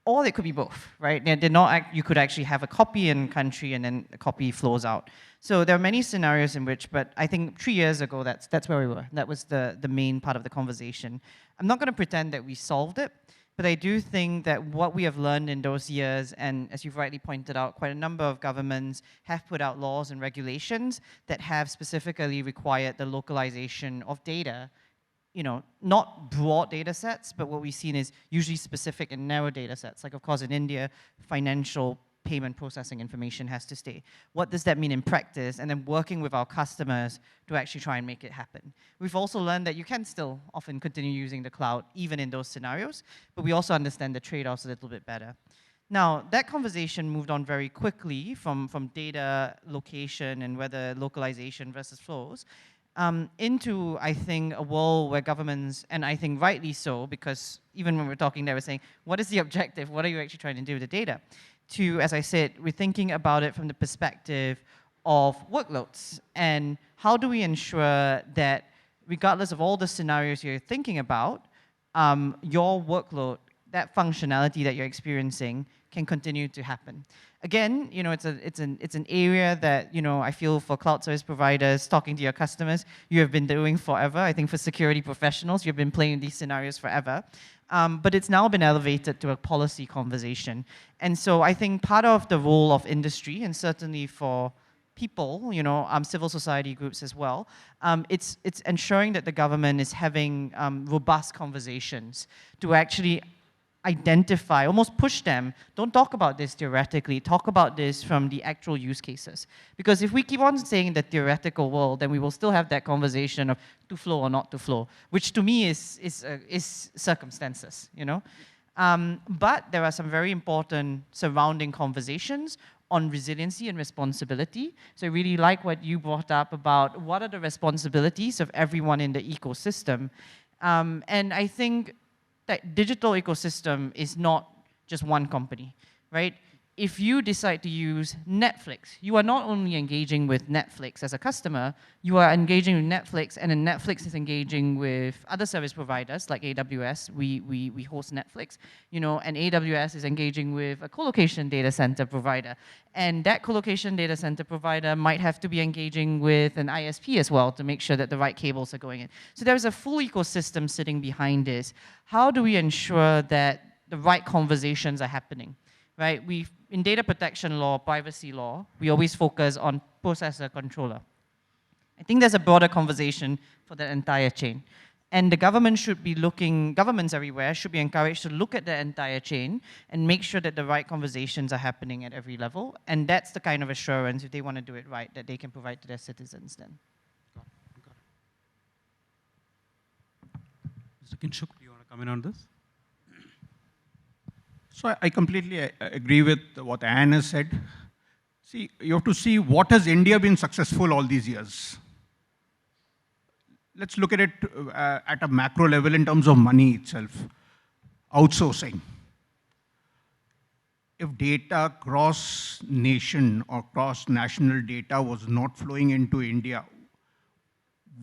Or it could be both, right? They're not, you could actually have a copy in country and then a copy flows out. So there are many scenarios in which, but I think 3 years ago, that's where we were. That was the main part of the conversation. I'm not going to pretend that we solved it. But I do think that what we have learned in those years, and as you've rightly pointed out, quite a number of governments have put out laws and regulations that have specifically required the localization of data, you know, not broad data sets, but what we've seen is usually specific and narrow data sets. Like, of course, in India, financial payment processing information has to stay. What does that mean in practice? And then working with our customers to actually try and make it happen. We've also learned that you can still often continue using the cloud even in those scenarios, but we also understand the trade-offs a little bit better. Now, that conversation moved on very quickly from data location and whether localization versus flows into, I think, a world where governments, and I think rightly so, because even when we're talking there, we're saying, what is the objective? What are you actually trying to do with the data? To, as I said, we're thinking about it from the perspective of workloads and how do we ensure that regardless of all the scenarios you're thinking about, your workload, that functionality that you're experiencing can continue to happen. Again, you know, it's an area that, you know, I feel for cloud service providers, talking to your customers, you have been doing forever. I think for security professionals, you've been playing these scenarios forever. But it's now been elevated to a policy conversation. And so I think part of the role of industry, and certainly for people, you know, civil society groups as well, it's ensuring that the government is having robust conversations to actually identify, almost push them, don't talk about this theoretically, talk about this from the actual use cases. Because if we keep on saying the theoretical world, then we will still have that conversation of to flow or not to flow, which to me is circumstances, you know? But there are some very important surrounding conversations on resiliency and responsibility. So I really like what you brought up about what are the responsibilities of everyone in the ecosystem. And I think that digital ecosystem is not just one company, right? If you decide to use Netflix, you are not only engaging with Netflix as a customer, you are engaging with Netflix, and then Netflix is engaging with other service providers like AWS. We host Netflix, you know, and AWS is engaging with a colocation data center provider. And that colocation data center provider might have to be engaging with an ISP as well to make sure that the right cables are going in. So there's a full ecosystem sitting behind this. How do we ensure that the right conversations are happening? Right, in data protection law, privacy law, we always focus on processor controller. I think there's a broader conversation for that entire chain. And the government should be looking, governments everywhere should be encouraged to look at the entire chain and make sure that the right conversations are happening at every level. And that's the kind of assurance, if they want to do it right, that they can provide to their citizens then. Got it. Mr. Kinshuk, do you want to come in on this? So I completely agree with what Anne has said. See, you have to see what has India been successful all these years. Let's look at it at a macro level in terms of money itself. Outsourcing. If data cross-nation or cross-national data was not flowing into India,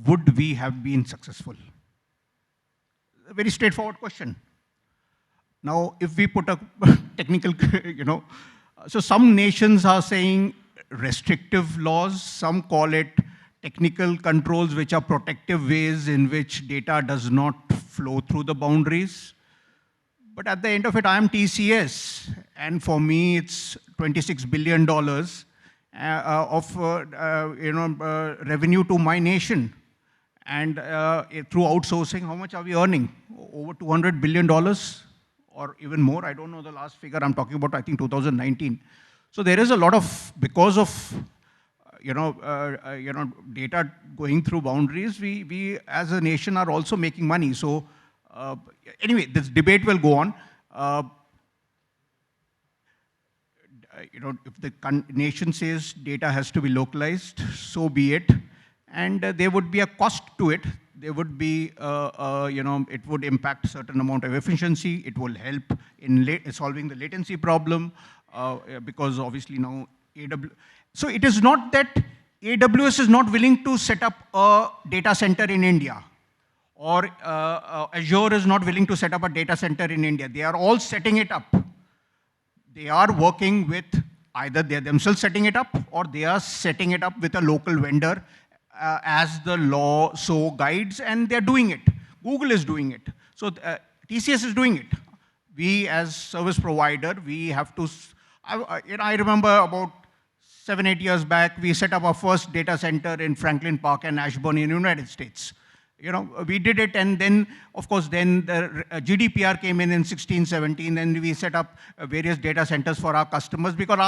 would we have been successful? A very straightforward question. Now, if we put a technical, you know, so some nations are saying restrictive laws, some call it technical controls, which are protective ways in which data does not flow through the boundaries. But at the end of it, I am TCS, and for me, it's $26 billion of revenue to my nation. And through outsourcing, how much are we earning? Over $200 billion? Or even more, I don't know the last figure I'm talking about, I think 2019. So there is a lot of, because of data going through boundaries, we as a nation are also making money. So anyway, this debate will go on. If the nation says data has to be localized, so be it. And there would be a cost to it. There would be, it would impact a certain amount of efficiency. It will help in solving the latency problem because obviously now AWS. So it is not that AWS is not willing to set up a data center in India, or Azure is not willing to set up a data center in India. They are all setting it up. They are working with either they're themselves setting it up or they are setting it up with a local vendor as the law so guides, and they're doing it. Google is doing it. So TCS is doing it. we as service provider, we have to, I remember about 7-8 years back, we set up our first data center in Franklin Park and Ashburn in the United States. We did it, and then, of course, then the GDPR came in 16, 17, and we set up various data centers for our customers, because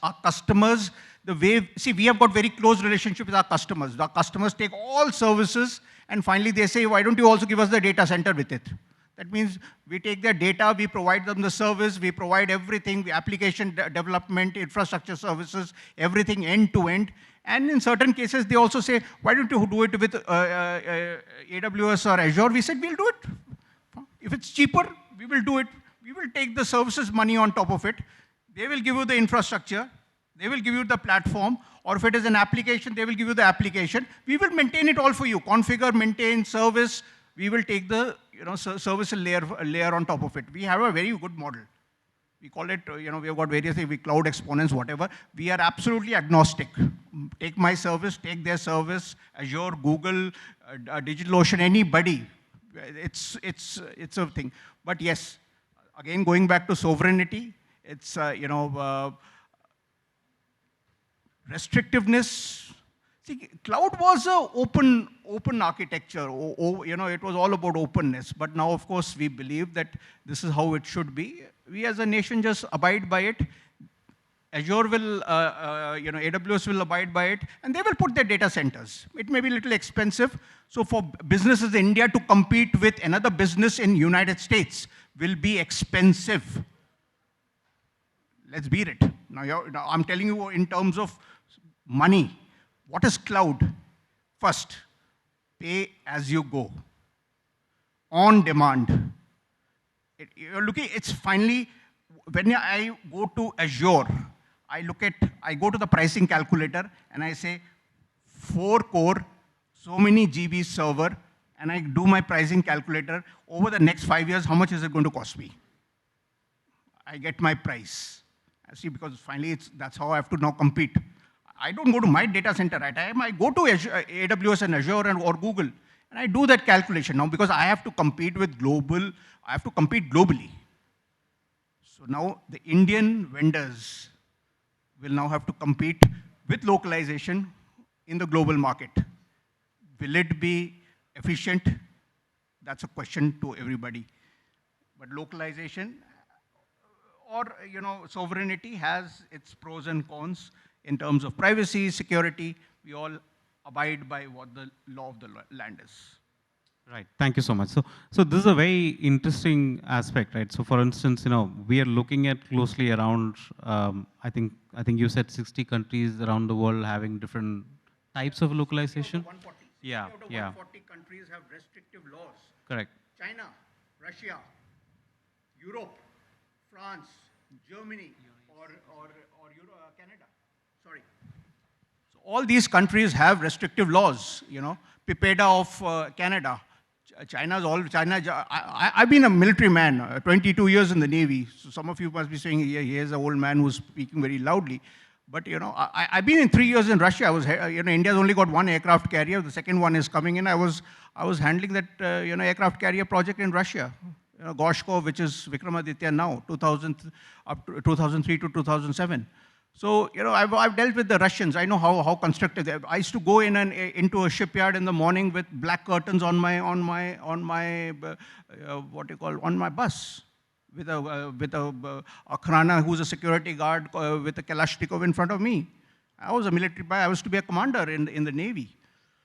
our customers, we have got very close relationship with our customers. Our customers take all services, and finally they say, why don't you also give us the data center with it? That means we take their data, we provide them the service, we provide everything, the application development, infrastructure services, everything end to end. And in certain cases, they also say, why don't you do it with AWS or Azure? We said, we'll do it. If it's cheaper, we will do it. We will take the services money on top of it. They will give you the infrastructure. They will give you the platform. Or if it is an application, they will give you the application. We will maintain it all for you. Configure, maintain, service. We will take the service layer on top of it. We have a very good model. We call it, we have got various things, cloud exponents, whatever. We are absolutely agnostic. Take my service, take their service, Azure, Google, DigitalOcean, anybody. It's a thing. But yes, again, going back to sovereignty, it's, restrictiveness. See, cloud was an open architecture. It was all about openness. But now, of course, we believe that this is how it should be. We as a nation just abide by it. Azure will, AWS will abide by it, and they will put their data centers. It may be a little expensive. So for businesses in India to compete with another business in United States will be expensive. Let's beat it. Now I'm telling you in terms of money. What is cloud? First, pay as you go. On demand. You're looking, it's finally, when I go to Azure, I go to the pricing calculator and I say 4 core, so many GB server, and I do my pricing calculator. Over the next 5 years, how much is it going to cost me? I get my price. See, because finally that's how I have to now compete. I don't go to my data center at time. I go to AWS and Azure or Google, and I do that calculation now because I have to compete with global. I have to compete globally. So now the Indian vendors will now have to compete with localization in the global market. Will it be efficient? That's a question to everybody. But localization or sovereignty has its pros and cons. In terms of privacy, security, we all abide by what the law of the land is. Right. Thank you so much. So this is a very interesting aspect, right? So for instance, we are looking at closely around, I think you said 60 countries around the world having different types of localization. 140. Yeah, Out of yeah. 140 countries have restrictive laws. Correct. China, Russia, Europe, France, Germany, or Canada. Sorry. So all these countries have restrictive laws. PIPEDA of Canada. I've been a military man, 22 years in the Navy. So some of you must be saying, yeah, here's an old man who's speaking very loudly. But I've been in 3 years in Russia. I was, India's only got one aircraft carrier. The second one is coming in. I was handling that, aircraft carrier project in Russia. Goshko, which is Vikramaditya now, 2003 to 2007. So, I've dealt with the Russians. I know how constructive they are. I used to go into a shipyard in the morning with black curtains on my bus, with a Akhrana who's a security guard with a Kalashnikov in front of me. I was a military guy. I was to be a commander in the Navy.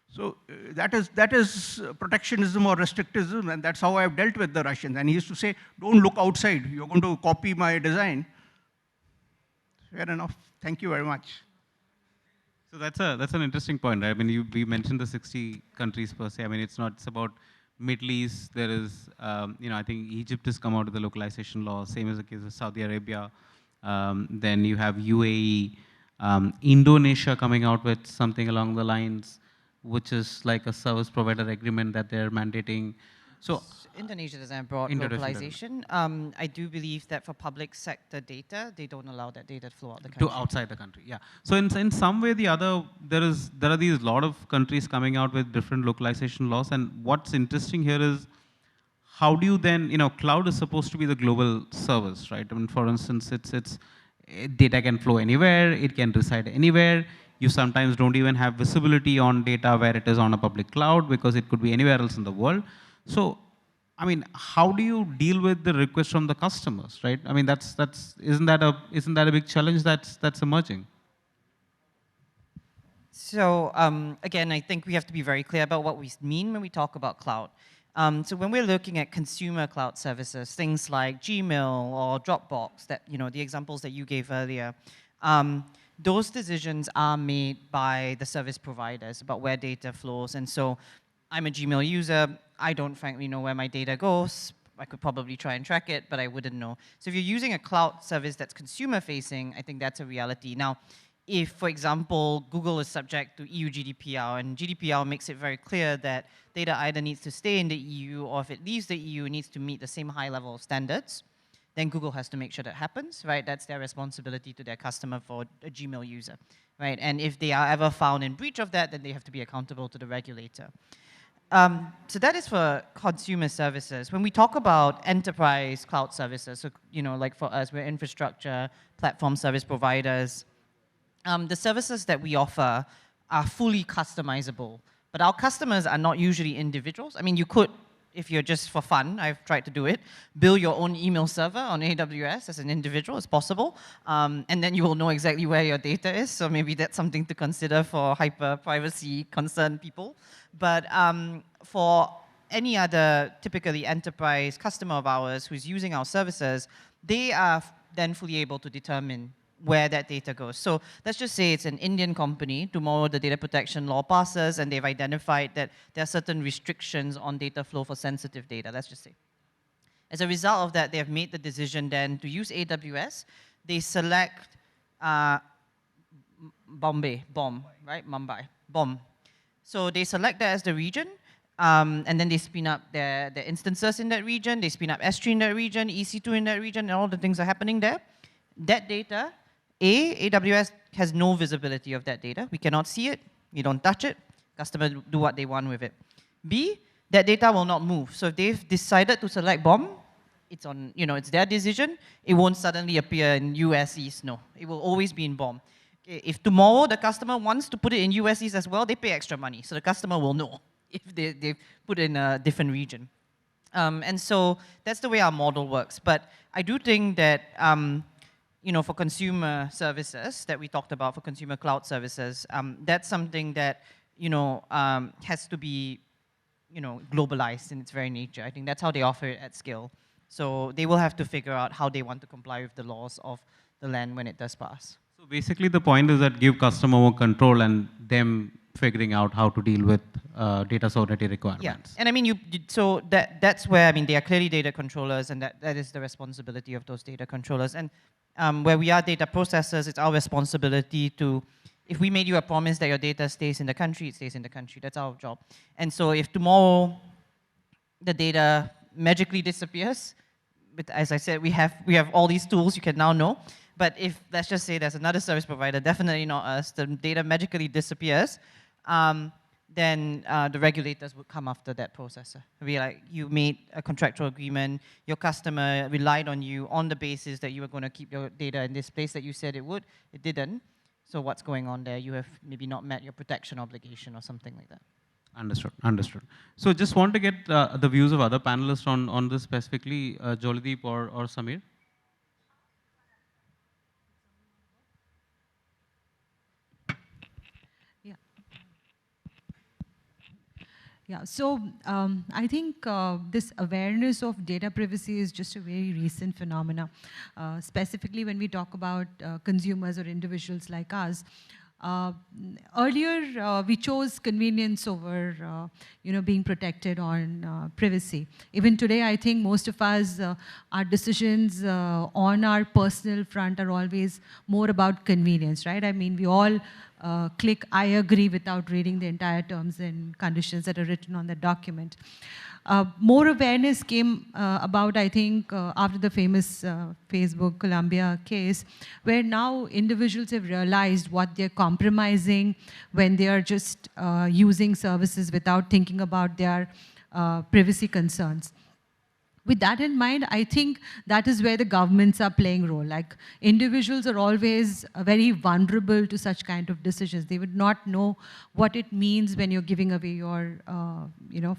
So that is protectionism or restrictivism, and that's how I've dealt with the Russians. And he used to say, don't look outside. You're going to copy my design. Fair enough. Thank you very much. So that's an interesting point, right? I mean, we mentioned the 60 countries per se. I mean, it's about Middle East. There is, I think Egypt has come out with the localization law. Same as the case of Saudi Arabia. Then you have UAE, Indonesia coming out with something along the lines, which is like a service provider agreement that they're mandating. So Indonesia doesn't have broad localization. I do believe that for public sector data, they don't allow that data to flow out the country. To outside the country, yeah. So in some way or the other, there are these lot of countries coming out with different localization laws. And what's interesting here is how do you then, cloud is supposed to be the global service, right? I mean, for instance, data can flow anywhere, it can reside anywhere. You sometimes don't even have visibility on data where it is on a public cloud because it could be anywhere else in the world. So, I mean, how do you deal with the requests from the customers, right? I mean, isn't that a big challenge that's emerging? So again, I think we have to be very clear about what we mean when we talk about cloud. So when we're looking at consumer cloud services, things like Gmail or Dropbox, the examples that you gave earlier, those decisions are made by the service providers about where data flows. And so I'm a Gmail user. I don't frankly know where my data goes. I could probably try and track it, but I wouldn't know. So if you're using a cloud service that's consumer facing, I think that's a reality. Now, if, for example, Google is subject to EU GDPR, and GDPR makes it very clear that data either needs to stay in the EU, or if it leaves the EU, it needs to meet the same high level of standards, then Google has to make sure that happens, right? That's their responsibility to their customer for a Gmail user, right? And if they are ever found in breach of that, then they have to be accountable to the regulator. So that is for consumer services. When we talk about enterprise cloud services, so, like for us, we're infrastructure, platform service providers, the services that we offer are fully customizable, but our customers are not usually individuals. I mean, you could, if you're just for fun, I've tried to do it, build your own email server on AWS as an individual, it's possible, and then you will know exactly where your data is, so maybe that's something to consider for hyper-privacy concerned people. But for any other typically enterprise customer of ours who's using our services, they are then fully able to determine where that data goes. So let's just say it's an Indian company. Tomorrow the data protection law passes and they've identified that there are certain restrictions on data flow for sensitive data, let's just say. As a result of that, they have made the decision then to use AWS. They select Mumbai. So they select that as the region, and then they spin up their instances in that region. They spin up S3 in that region, EC2 in that region, and all the things are happening there. That data, AWS has no visibility of that data. We cannot see it. We don't touch it. Customers do what they want with it. B, that data will not move. So if they've decided to select BOM, it's their decision. It won't suddenly appear in US East, no. It will always be in BOM. If tomorrow the customer wants to put it in US East as well, they pay extra money. So the customer will know if they put it in a different region. And so that's the way our model works. But I do think that for consumer services that we talked about, for consumer cloud services, that's something that, has to be, globalized in its very nature. I think that's how they offer it at scale. So they will have to figure out how they want to comply with the laws of the land when it does pass. So basically the point is that give customer more control and them figuring out how to deal with data sovereignty requirements. Yeah, and I mean, so that's where, they are clearly data controllers, and that is the responsibility of those data controllers. And where we are data processors, it's our responsibility to, if we made you a promise that your data stays in the country, it stays in the country. That's our job. And so if tomorrow the data magically disappears, but as I said, we have all these tools you can now know. But if, let's just say there's another service provider, definitely not us, the data magically disappears, then the regulators would come after that processor. Be like, you made a contractual agreement, your customer relied on you on the basis that you were going to keep your data in this place that you said it would. It didn't. So what's going on there? You have maybe not met your protection obligation or something like that. Understood, understood. So just want to get the views of other panelists on this specifically, Joldeep or Samir. Yeah, so I think this awareness of data privacy is just a very recent phenomena, specifically when we talk about consumers or individuals like us. Earlier, we chose convenience over, being protected on privacy. Even today, I think most of us, our decisions on our personal front are always more about convenience, right? I mean, we all click I agree without reading the entire terms and conditions that are written on the document. More awareness came about, I think, after the famous Facebook Columbia case, where now individuals have realized what they're compromising when they are just using services without thinking about their privacy concerns. with that in mind, I think that is where the governments are playing role. Like individuals are always very vulnerable to such kind of decisions. They would not know what it means when you're giving away your,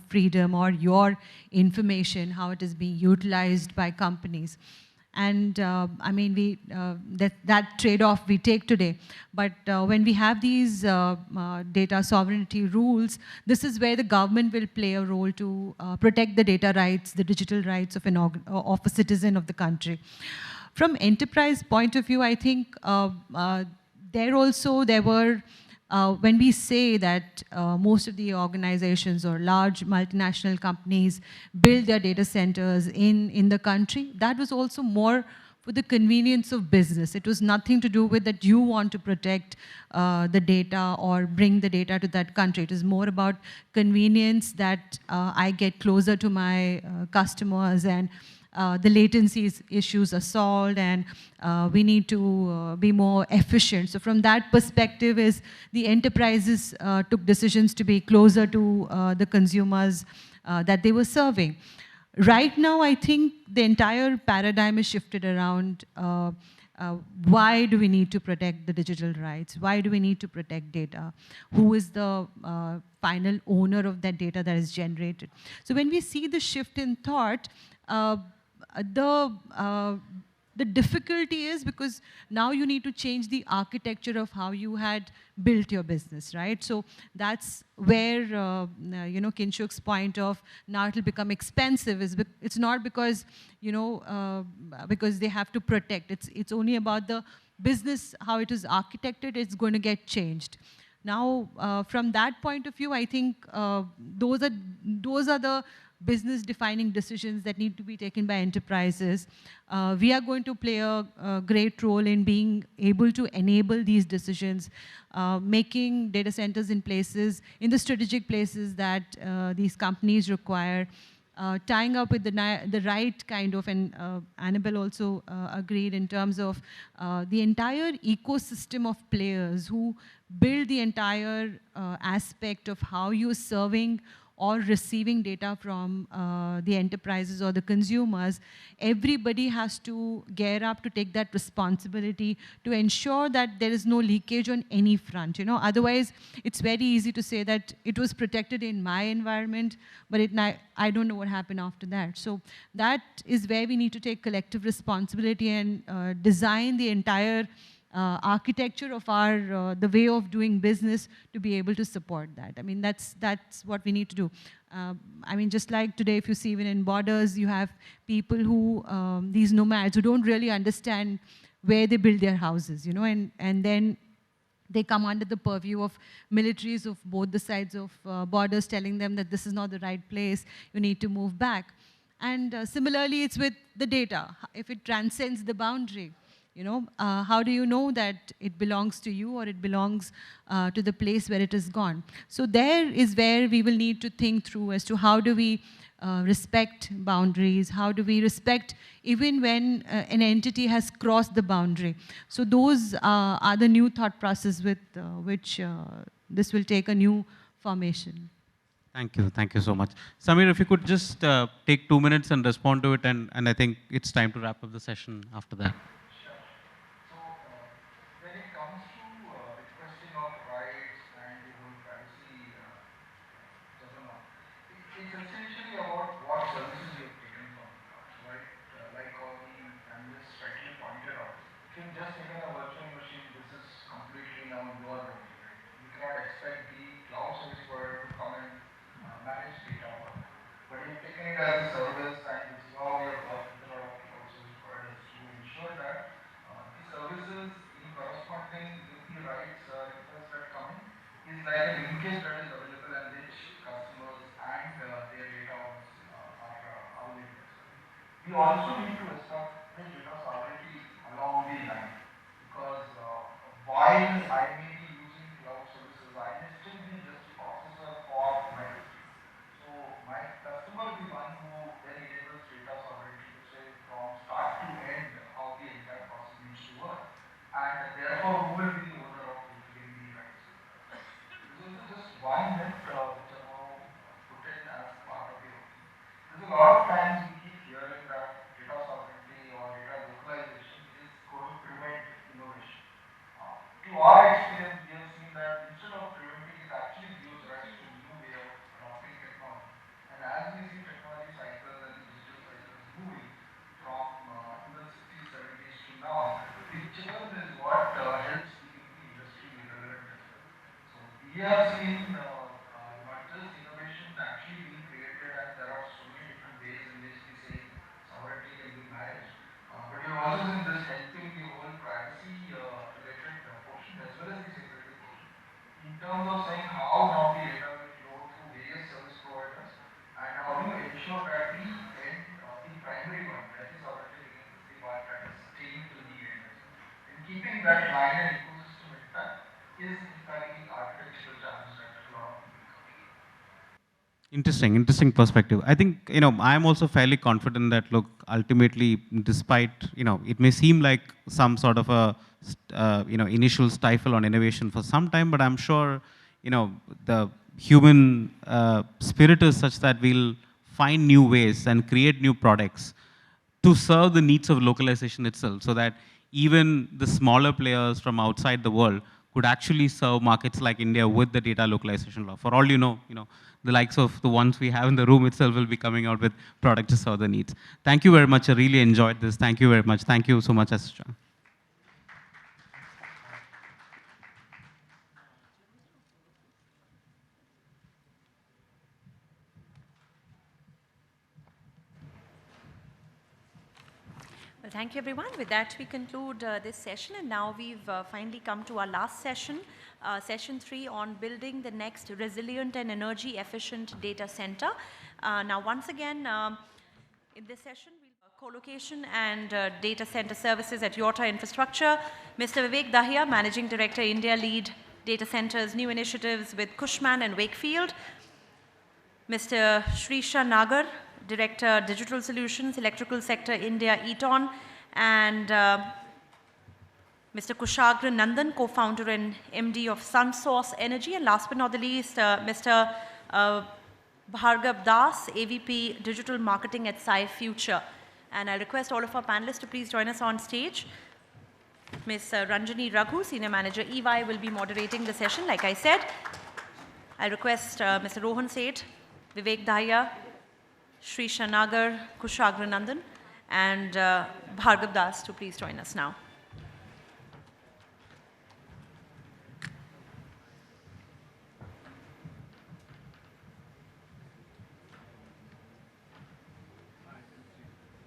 freedom or your information, how it is being utilized by companies. And I mean, that trade-off we take today. But when we have these data sovereignty rules, this is where the government will play a role to protect the data rights, the digital rights of a citizen of the country. From enterprise point of view, I think there were when we say that most of the organizations or large multinational companies build their data centers in the country, that was also more for the convenience of business. It was nothing to do with that you want to protect the data or bring the data to that country. It is more about convenience that I get closer to my customers and the latency issues are solved, and we need to be more efficient. So from that perspective is the enterprises took decisions to be closer to the consumers that they were serving. Right now, I think the entire paradigm is shifted around why do we need to protect the digital rights? Why do we need to protect data? Who is the final owner of that data that is generated? So when we see the shift in thought, the difficulty is because now you need to change the architecture of how you had built your business, right? So that's where, Kinshuk's point of now it'll become expensive is it's not because, because they have to protect. It's only about the business, how it is architected, it's going to get changed. Now, from that point of view, I think those are the business defining decisions that need to be taken by enterprises. We are going to play a great role in being able to enable these decisions, making data centers in the strategic places that these companies require, tying up with the right kind of, and Annabelle also agreed in terms of the entire ecosystem of players who build the entire aspect of how you're serving or receiving data from the enterprises or the consumers. Everybody has to gear up to take that responsibility to ensure that there is no leakage on any front. Otherwise, it's very easy to say that it was protected in my environment, but I don't know what happened after that. So that is where we need to take collective responsibility and design the entire architecture of the way of doing business to be able to support that. I mean, that's what we need to do. I mean, just like today, if you see even in borders, you have people who, these nomads, who don't really understand where they build their houses, and then they come under the purview of militaries of both the sides of borders telling them that this is not the right place, you need to move back. And similarly, it's with the data. If it transcends the boundary, how do you know that it belongs to you or it belongs to the place where it is gone? So there is where we will need to think through as to how do we respect boundaries, how do we respect even when an entity has crossed the boundary. So those are the new thought process with which this will take a new formation. Thank you so much. Samir, if you could just take 2 minutes and respond to it, and I think it's time to wrap up the session after that. When it comes to requesting of rights and the whole privacy dilemma, it's essentially about what services you have taken from the cloud, right? Like all the panelists rightly pointed out, if you've just taken a virtual machine, this is completely now your domain, right? You cannot expect the cloud service provider to come and manage data over that. But you've taken it as a service, and this is how we have worked with a lot of cloud service providers to ensure that the services in corresponding with the rights requests that come in is like a linkage that is available and which customers and their data owners are available as well. We also need to establish data sovereignty along the line, because while I may be using cloud services, I may still be just a processor for my customer. So my customer is the one who then enables data sovereignty to say from start to end how the entire process needs to work, and therefore who will be the owner of fulfilling the rights. This is just one myth which are now put in as part of the opening. There's a lot of times we keep hearing Interesting perspective. I think, I'm also fairly confident that, look, ultimately, despite, it may seem like some sort of a, initial stifle on innovation for some time, but I'm sure, the human spirit is such that we'll find new ways and create new products to serve the needs of localization itself, so that even the smaller players from outside the world could actually serve markets like India with the data localization law. For all the likes of the ones we have in the room itself will be coming out with products to serve the needs. Thank you very much. I really enjoyed this. Thank you very much. Thank you so much, ASSOCHAM. Well, thank you, everyone. With that, we conclude this session, and now we've finally come to our last session, session 3 on building the next resilient and energy efficient data center. Now, once again, in this session, we'll co-location and data center services at Yota Infrastructure. Mr. Vivek Dahiya, Managing Director, India Lead Data Centers, New Initiatives with Cushman and Wakefield. Mr. Shrisha Nagar, Director, Digital Solutions, Electrical Sector, India, Eaton, and Mr. Kushagra Nandan, co-founder and MD of SunSource Energy, and last but not the least, Mr. Bhargav Das, AVP, Digital Marketing at Sci Future. And I request all of our panelists to please join us on stage. Ms. Ranjani Raghu, Senior Manager, EY, will be moderating the session, like I said. I request Mr. Rohan Seth, Vivek Dahiya, Shri Shanagar, Kushagra Nandan, and Bhargav Das to please join us now.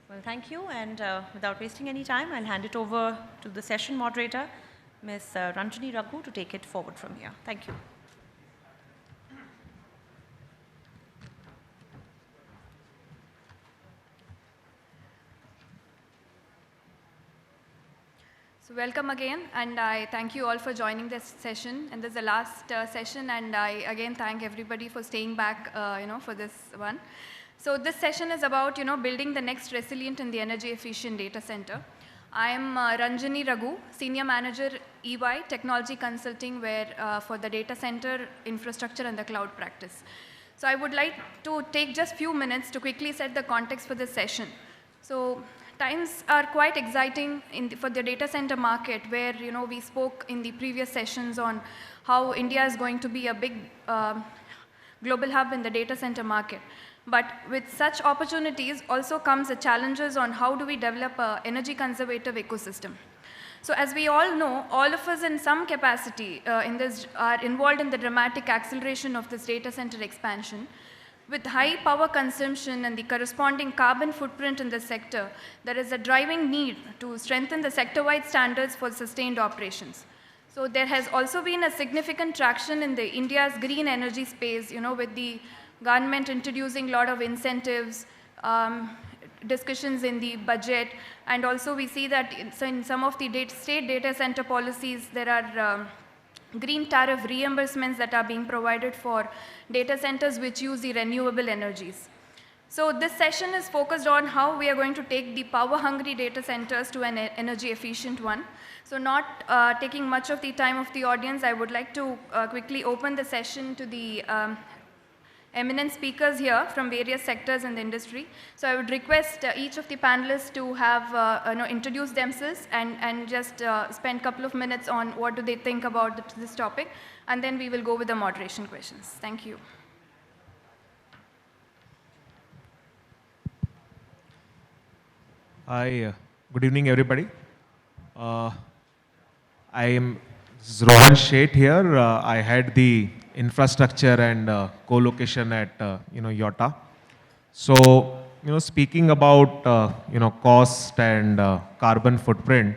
Well, thank you, and without wasting any time, I'll hand it over to the session moderator, Ms. Ranjani Raghu, to take it forward from here. Thank you. So welcome again, and I thank you all for joining this session. And this is the last session, and I again thank everybody for staying back, for this one. So this session is about, building the next resilient and the energy efficient data center. I am Ranjani Raghu, Senior Manager, EY, Technology Consulting, where for the data center, infrastructure, and the cloud practice. So I would like to take just few minutes to quickly set the context for this session. So times are quite exciting for the data center market, where we spoke in the previous sessions on how India is going to be a big global hub in the data center market. But with such opportunities also comes the challenges on how do we develop an energy conservative ecosystem. So as we all know, all of us in some capacity in this are involved in the dramatic acceleration of this data center expansion. With high power consumption and the corresponding carbon footprint in the sector, there is a driving need to strengthen the sector-wide standards for sustained operations. So there has also been a significant traction in the India's green energy space, with the government introducing a lot of incentives, discussions in the budget, and also we see that in some of the state data center policies, there are green tariff reimbursements that are being provided for data centers which use the renewable energies. So this session is focused on how we are going to take the power-hungry data centers to an energy-efficient one. So not taking much of the time of the audience, I would like to quickly open the session to the eminent speakers here from various sectors in the industry. So I would request each of the panelists to have introduce themselves and just spend a couple of minutes on what do they think about this topic, and then we will go with the moderation questions. Thank you. Hi, good evening everybody. I am Rohan Seth here. I had the infrastructure and co-location at Yota. So speaking about cost and carbon footprint,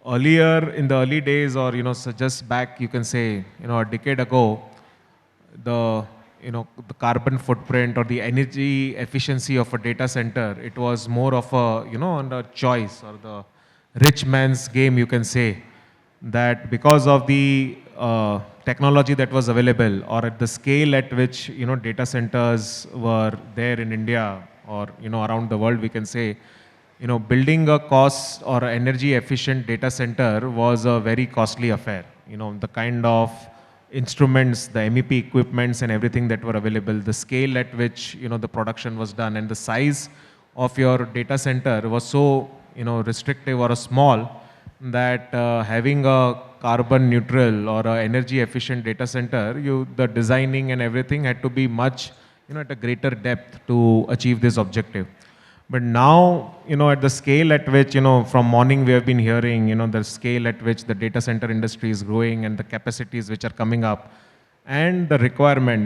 earlier in the early days, or so just back you can say a decade ago, the the carbon footprint or the energy efficiency of a data center, it was more of a on a choice, or the rich man's game, you can say, that because of the technology that was available, or at the scale at which, data centers were there in India or, around the world, we can say, building a cost or energy efficient data center was a very costly affair. The kind of instruments, the MEP equipments and everything that were available, the scale at which, the production was done, and the size of your data center was so, restrictive or small that having a carbon neutral or a energy efficient data center, the designing and everything had to be much, at a greater depth to achieve this objective. But now, at the scale at which, from morning we have been hearing, the scale at which the data center industry is growing and the capacities which are coming up and the requirement,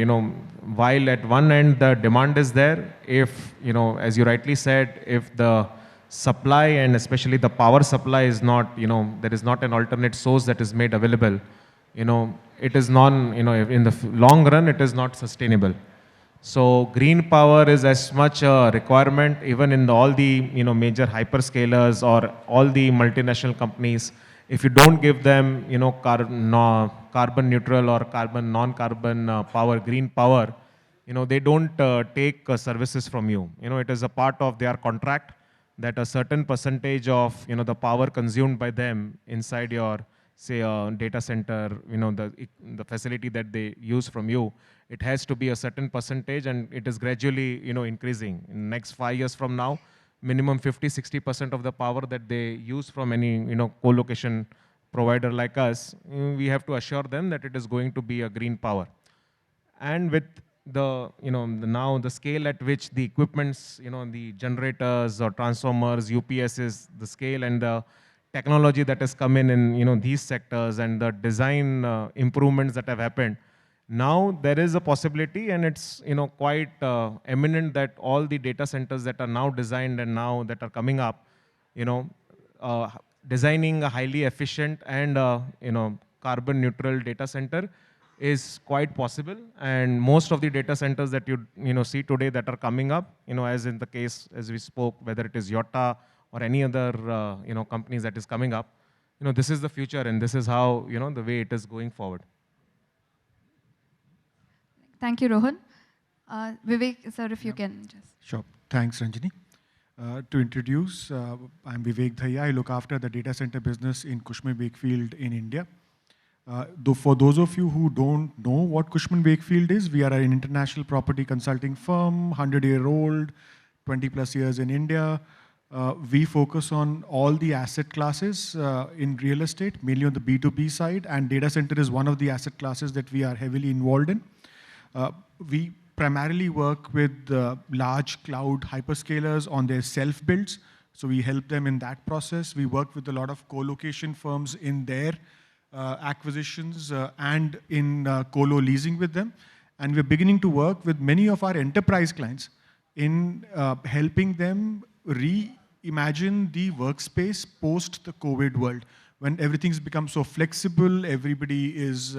while at one end the demand is there, if, as you rightly said, if the supply and especially the power supply is not, there is not an alternate source that is made available, it is in the long run, it is not sustainable. So green power is as much a requirement even in all the major hyperscalers or all the multinational companies. If you don't give them carbon neutral or non-carbon power, green power, they don't take services from you. It is a part of their contract that a certain percentage of the power consumed by them inside your say data center, the facility that they use from you, it has to be a certain percentage, and it is gradually increasing. In next 5 years from now, minimum 50-60% of the power that they use from any co-location provider like us, we have to assure them that it is going to be a green power. And with now the scale at which the equipments, the generators or transformers, UPSs, the scale and the technology that has come in these sectors and the design improvements that have happened, now there is a possibility, and it's quite eminent, that all the data centers that are now designed and now that are coming up, designing a highly efficient and carbon neutral data center is quite possible. And most of the data centers that you see today that are coming up, as in the case as we spoke, whether it is Yotta or any other companies that is coming up, this is the future, and this is how the way it is going forward. Thank you, Rohan. Vivek, sir, if you can just. Sure. Thanks, Ranjini. To introduce, I'm Vivek Dhaya. I look after the data center business in Cushman Wakefield in India. For those of you who don't know what Cushman Wakefield is, we are an international property consulting firm, 100-year-old, 20 plus years in India. We focus on all the asset classes in real estate, mainly on the B2B side, and data center is one of the asset classes that we are heavily involved in. We primarily work with large cloud hyperscalers on their self-builds, so we help them in that process. We work with a lot of co-location firms in their acquisitions and in colo leasing with them. And we're beginning to work with many of our enterprise clients in helping them reimagine the workspace post the COVID world. When everything's become so flexible, everybody is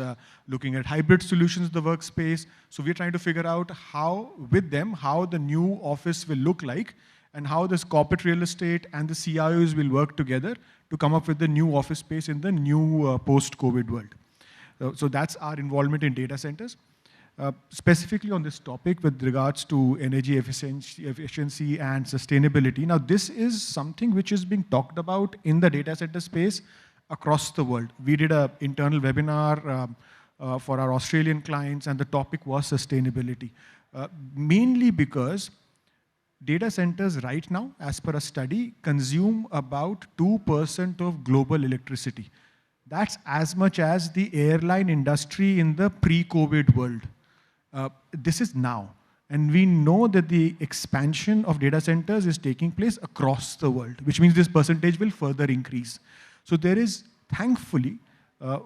looking at hybrid solutions in the workspace. So we're trying to figure out how, with them, how the new office will look like and how this corporate real estate and the CIOs will work together to come up with the new office space in the new post-COVID world. So that's our involvement in data centers. Specifically on this topic with regards to energy efficiency and sustainability. Now, this is something which is being talked about in the data center space across the world. We did an internal webinar for our Australian clients, and the topic was sustainability. Mainly because data centers right now, as per a study, consume about 2% of global electricity. That's as much as the airline industry in the pre-COVID world. This is now. And we know that the expansion of data centers is taking place across the world, which means this percentage will further increase. So there is, thankfully,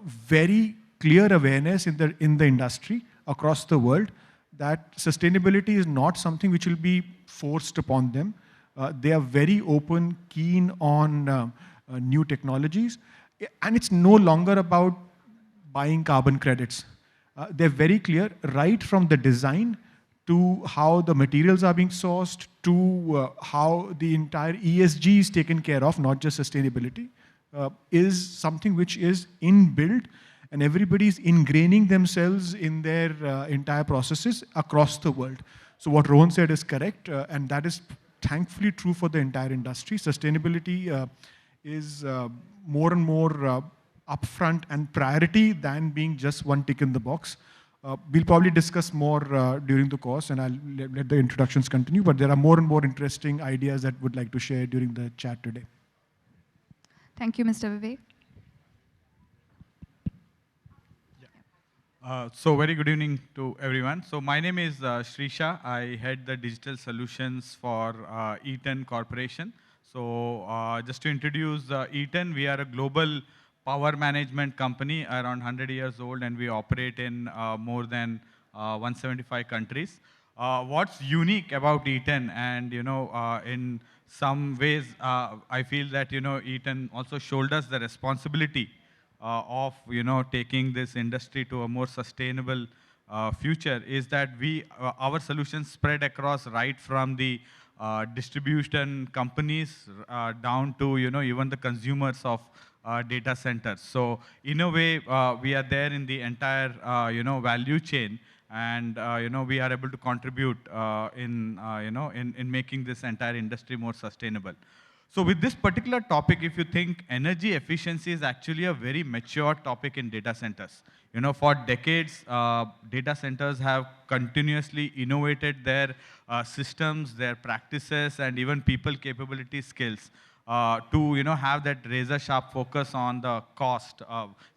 very clear awareness in the industry across the world that sustainability is not something which will be forced upon them. They are very open, keen on new technologies. And it's no longer about buying carbon credits. They're very clear, right from the design to how the materials are being sourced, to how the entire ESG is taken care of, not just sustainability, is something which is inbuilt. and everybody's ingraining themselves in their entire processes across the world. So what Rohan said is correct, and that is thankfully true for the entire industry. Sustainability is more and more upfront and priority than being just one tick in the box. We'll probably discuss more during the course, and I'll let the introductions continue, but there are more and more interesting ideas that would like to share during the chat today. Thank you, Mr. Vivek. So very good evening to everyone. So my name is Srisha. I head the digital solutions for Eaton Corporation. So just to introduce Eaton, we are a global power management company around 100 years old, and we operate in more than 175 countries. What's unique about Eaton, and in some ways, I feel that Eaton also shoulders the responsibility of taking this industry to a more sustainable future, is that our solutions spread across right from the distribution companies down to even the consumers of data centers. So in a way, we are there in the entire value chain, and we are able to contribute in making this entire industry more sustainable. So with this particular topic, if you think energy efficiency is actually a very mature topic in data centers. For decades, data centers have continuously innovated their systems, their practices, and even people capability skills to have that razor sharp focus on the cost.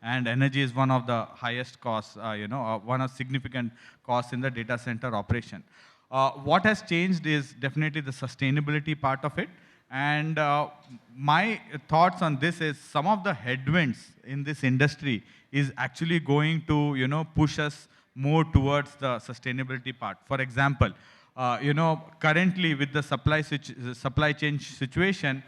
And energy is one of the highest costs, one of significant costs in the data center operation. What has changed is definitely the sustainability part of it. And my thoughts on this is some of the headwinds in this industry is actually going to push us more towards the sustainability part. For example, currently with the supply chain situation,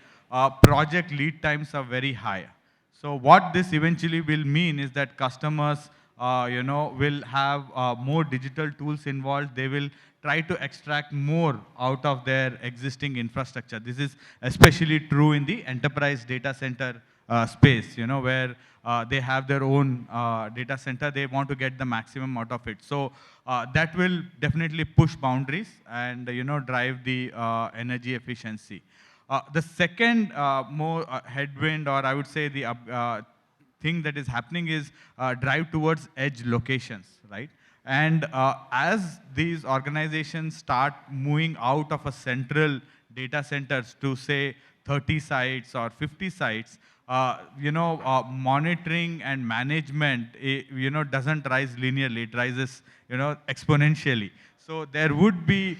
project lead times are very high. So what this eventually will mean is that customers will have more digital tools involved. They will try to extract more out of their existing infrastructure. This is especially true in the enterprise data center space, where they have their own data center. They want to get the maximum out of it. So that will definitely push boundaries and drive the energy efficiency. The second more headwind, or I would say the thing that is happening, is drive towards edge locations, right? And as these organizations start moving out of a central data centers to say 30 sites or 50 sites, monitoring and management, doesn't rise linearly. It rises, exponentially. So there would be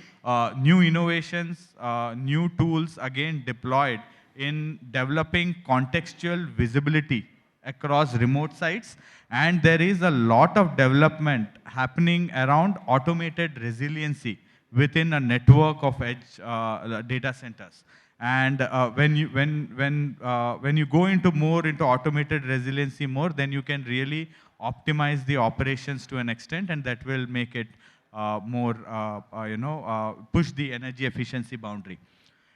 new innovations, new tools again deployed in developing contextual visibility across remote sites, and there is a lot of development happening around automated resiliency within a network of edge data centers. And when you go into more into automated resiliency more, then you can really optimize the operations to an extent, and that will make it more push the energy efficiency boundary.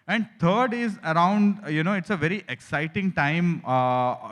And third is around, it's a very exciting time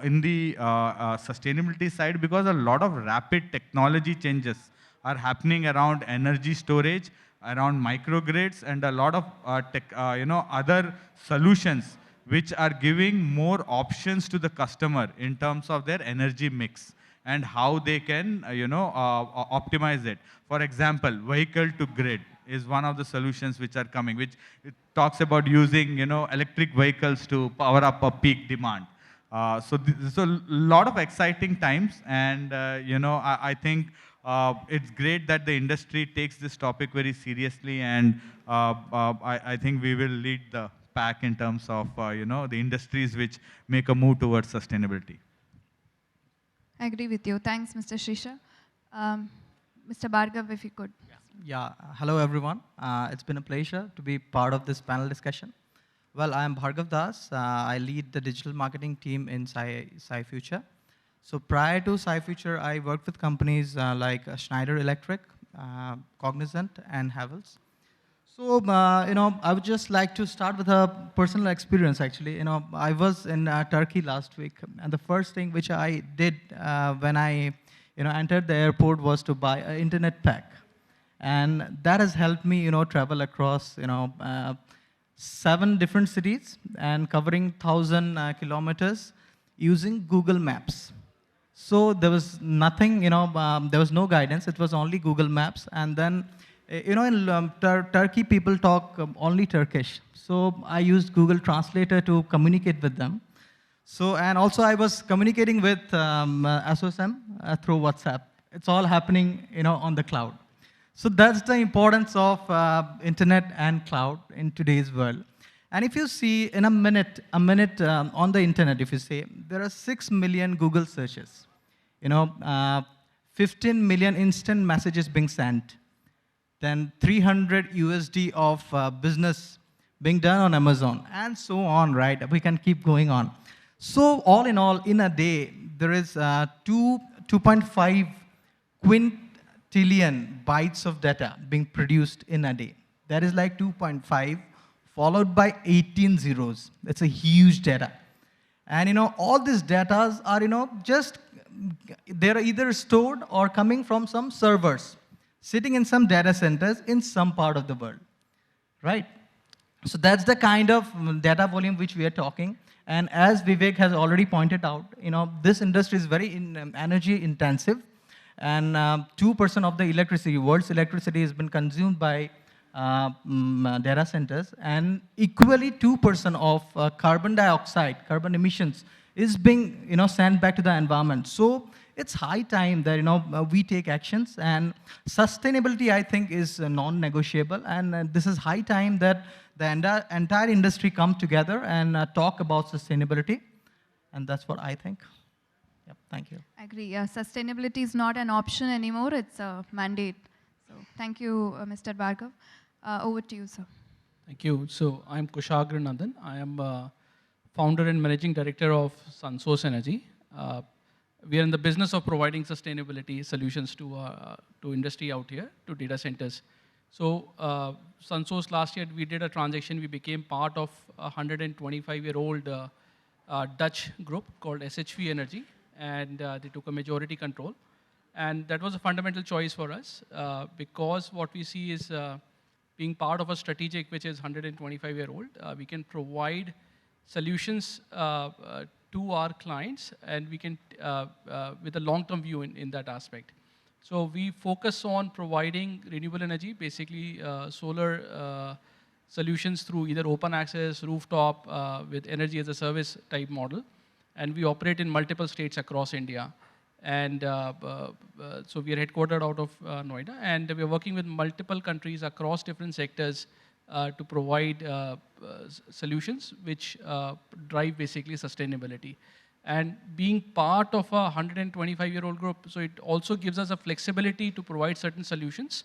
in the sustainability side, because a lot of rapid technology changes are happening around energy storage, around microgrids, and a lot of other solutions which are giving more options to the customer in terms of their energy mix and how they can optimize it. For example, vehicle to grid is one of the solutions which are coming, which it talks about using electric vehicles to power up a peak demand. So a lot of exciting times, and I think it's great that the industry takes this topic very seriously, and I think we will lead the pack in terms of the industries which make a move towards sustainability. I agree with you. Thanks, Mr. Srisha. Mr. Bhargav, if you could. Yeah, hello everyone. It's been a pleasure to be part of this panel discussion. Well, I am Bhargav Das. I lead the digital marketing team in SciFuture. So prior to SciFuture, I worked with companies like Schneider Electric, Cognizant, and Havels. So, I would just like to start with a personal experience, actually. I was in Turkey last week, and the first thing which I did when I entered the airport was to buy an internet pack. And that has helped me, travel across, 7 different cities and covering 1,000 kilometers using Google Maps. So there was nothing, there was no guidance. It was only Google Maps. And then, in Turkey, people talk only Turkish. So I used Google Translator to communicate with them. So, and also I was communicating with ASSOCHAM through WhatsApp. It's all happening, on the cloud. So that's the importance of internet and cloud in today's world. And if you see in a minute on the internet, if you say, there are 6 million Google searches, 15 million instant messages being sent, then 300 USD of business being done on Amazon, and so on, right? We can keep going on. So all in all, in a day, there is 2.5 quintillion bytes of data being produced in a day. That is like 2.5 followed by 18 zeros. That's a huge data. And all these data are, they're either stored or coming from some servers, sitting in some data centers in some part of the world, right? So that's the kind of data volume which we are talking. And as Vivek has already pointed out, this industry is very energy intensive. And 2% of the electricity, world's electricity has been consumed by data centers. And equally 2% of carbon dioxide, carbon emissions, is being sent back to the environment. So it's high time that we take actions. And sustainability, I think, is non-negotiable. And this is high time that the entire industry come together and talk about sustainability. And that's what I think. Yep, thank you. I agree. Sustainability is not an option anymore. It's a mandate. So thank you, Mr. Bhargav. Over to you, sir. Thank you. So I'm Kushagra Nandan. I am founder and managing director of SunSource Energy. We are in the business of providing sustainability solutions to industry out here, to data centers. So SunSource last year, we did a transaction. We became part of a 125-year-old Dutch group called SHV Energy, and they took a majority control. And that was a fundamental choice for us because what we see is being part of a strategic, which is 125-year-old, we can provide solutions to our clients, and we can, with a long-term view in that aspect. So we focus on providing renewable energy, basically solar solutions through either open access, rooftop, with energy as a service type model. And we operate in multiple states across India. And so we are headquartered out of Noida, and we are working with multiple countries across different sectors to provide solutions which drive basically sustainability. And being part of a 125-year-old group, so it also gives us a flexibility to provide certain solutions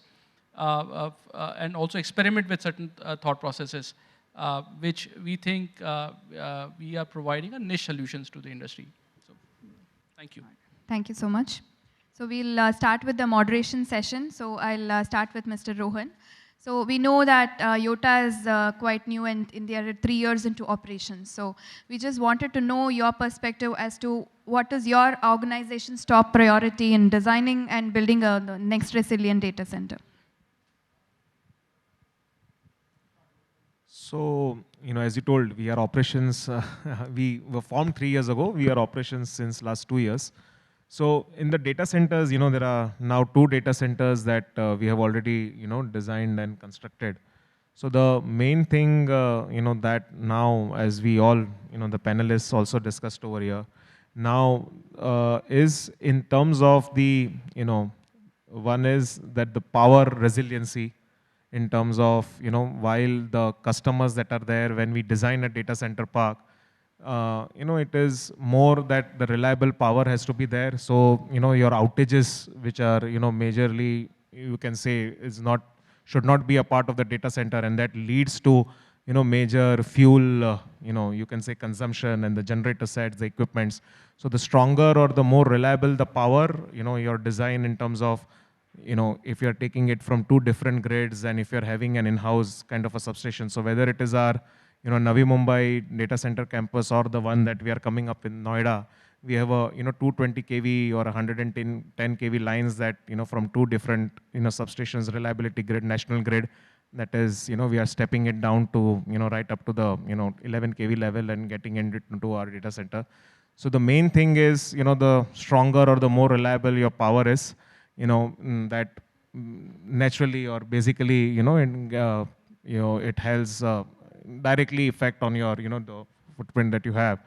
and also experiment with certain thought processes, which we think we are providing a niche solutions to the industry. So, thank you. Thank you so much. So we'll start with the moderation session. So I'll start with Mr. Rohan. So we know that YOTA is quite new and they are 3 years into operations. So we just wanted to know your perspective as to what is your organization's top priority in designing and building the next resilient data center. So, as you told, we are operations, we were formed 3 years ago. We are operations since last 2 years. So in the data centers, there are now 2 data centers that we have already, designed and constructed. So the main thing, that now, as we all, the panelists also discussed over here, now is in terms of the, one is that the power resiliency in terms of, while the customers that are there, when we design a data center park, it is more that the reliable power has to be there. So, your outages, which are, majorly, you can say, should not be a part of the data center, and that leads to, major fuel, you can say consumption and the generator sets, the equipments. So the stronger or the more reliable the power, your design in terms of, if you're taking it from 2 different grids and if you're having an in-house kind of a substation. So whether it is our Navi Mumbai data center campus or the one that we are coming up in Noida, we have a 220 kV or 110 kV lines that from two different substations, reliability grid, national grid. That is, we are stepping it down to right up to the 11 kV level and getting it into our data center. So the main thing is the stronger or the more reliable your power is, that naturally or basically it has directly effect on your the footprint that you have.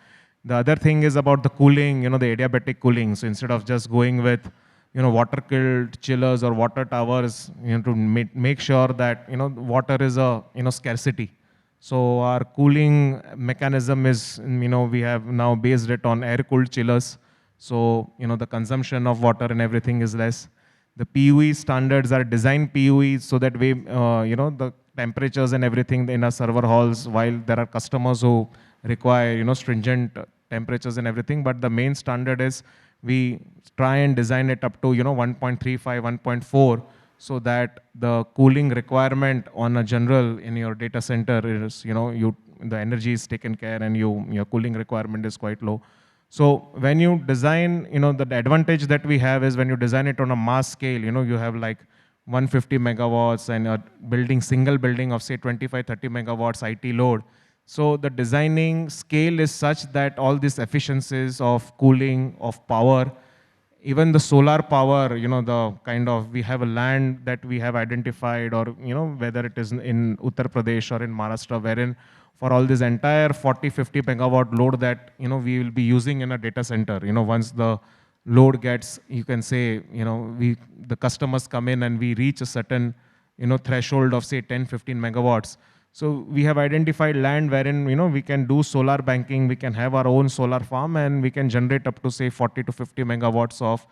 The other thing is about the cooling, the adiabatic cooling. So instead of just going with water-cooled chillers or water towers, to make sure that water is a scarcity. So our cooling mechanism is, we have now based it on air-cooled chillers. So the consumption of water and everything is less. The PUE standards are designed PUE so that we, the temperatures and everything in our server halls, while there are customers who require, stringent temperatures and everything, but the main standard is we try and design it up to, 1.35, 1.4, so that the cooling requirement on a general in your data center is, the energy is taken care and your cooling requirement is quite low. So when you design, the advantage that we have is when you design it on a mass scale, you have like 150 megawatts and a single building of say 25, 30 megawatts IT load. So the designing scale is such that all these efficiencies of cooling, of power, even the solar power, the kind of, we have a land that we have identified, or, whether it is in Uttar Pradesh or in Maharashtra, wherein for all this entire 40, 50 megawatt load that, we will be using in a data center, once the load gets, you can say, the customers come in and we reach a certain, threshold of say 10, 15 megawatts. So we have identified land wherein, we can do solar banking, we can have our own solar farm, and we can generate up to say 40 to 50 megawatts of,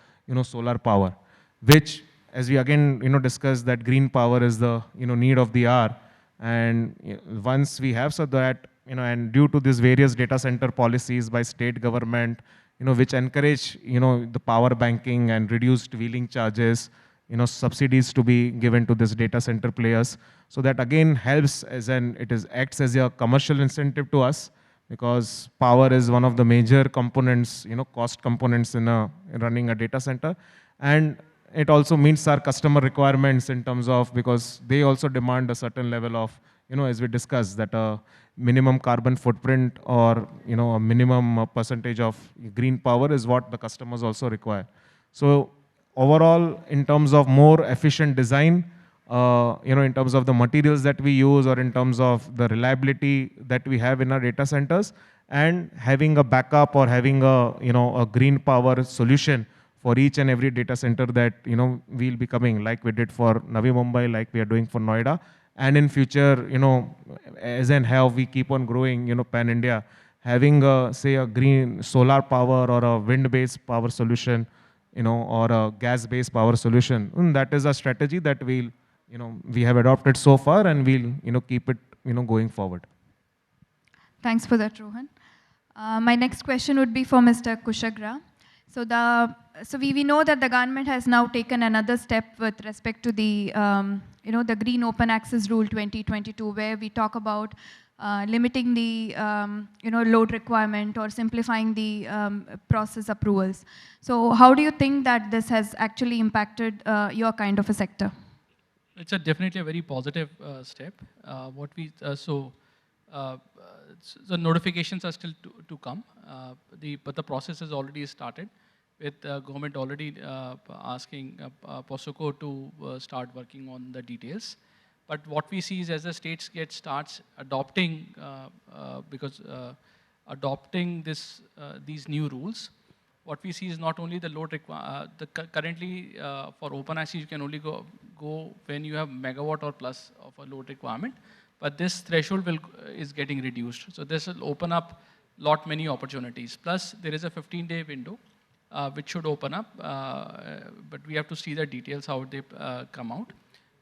solar power, which, as we again, discussed, that green power is the, need of the hour. And once we have so that, and due to these various data center policies by state government, which encourage, the power banking and reduced wheeling charges, subsidies to be given to this data center players. So that again helps acts as a commercial incentive to us, because power is one of the major components, cost components in running a data center. And it also meets our customer requirements in terms of, because they also demand a certain level of, as we discussed, that a minimum carbon footprint or, a minimum percentage of green power is what the customers also require. So overall, in terms of more efficient design, in terms of the materials that we use, or in terms of the reliability that we have in our data centers, and having a backup or having a, a green power solution for each and every data center that, we'll be coming, like we did for Navi Mumbai, like we are doing for Noida. And in future, as and how we keep on growing, pan-India, having say a green solar power or a wind-based power solution, or a gas-based power solution, that is a strategy that we have adopted so far, and we'll, keep it, going forward. Thanks for that, Rohan. My next question would be for Mr. Kushagra. So we know that the government has now taken another step with respect to the, the Green Open Access Rule 2022, where we talk about limiting the, load requirement or simplifying the process approvals. So how do you think that this has actually impacted your kind of a sector? It's definitely a very positive step. The notifications are still to come, but the process has already started, with government already asking POSOCO to start working on the details. But what we see is, as the states starts adopting, adopting these new rules, what we see is not only the load currently for open access you can only go when you have megawatt or plus of a load requirement, but this threshold is getting reduced. So this will open up many opportunities. Plus there is a 15-day window which should open up, but we have to see the details how they come out.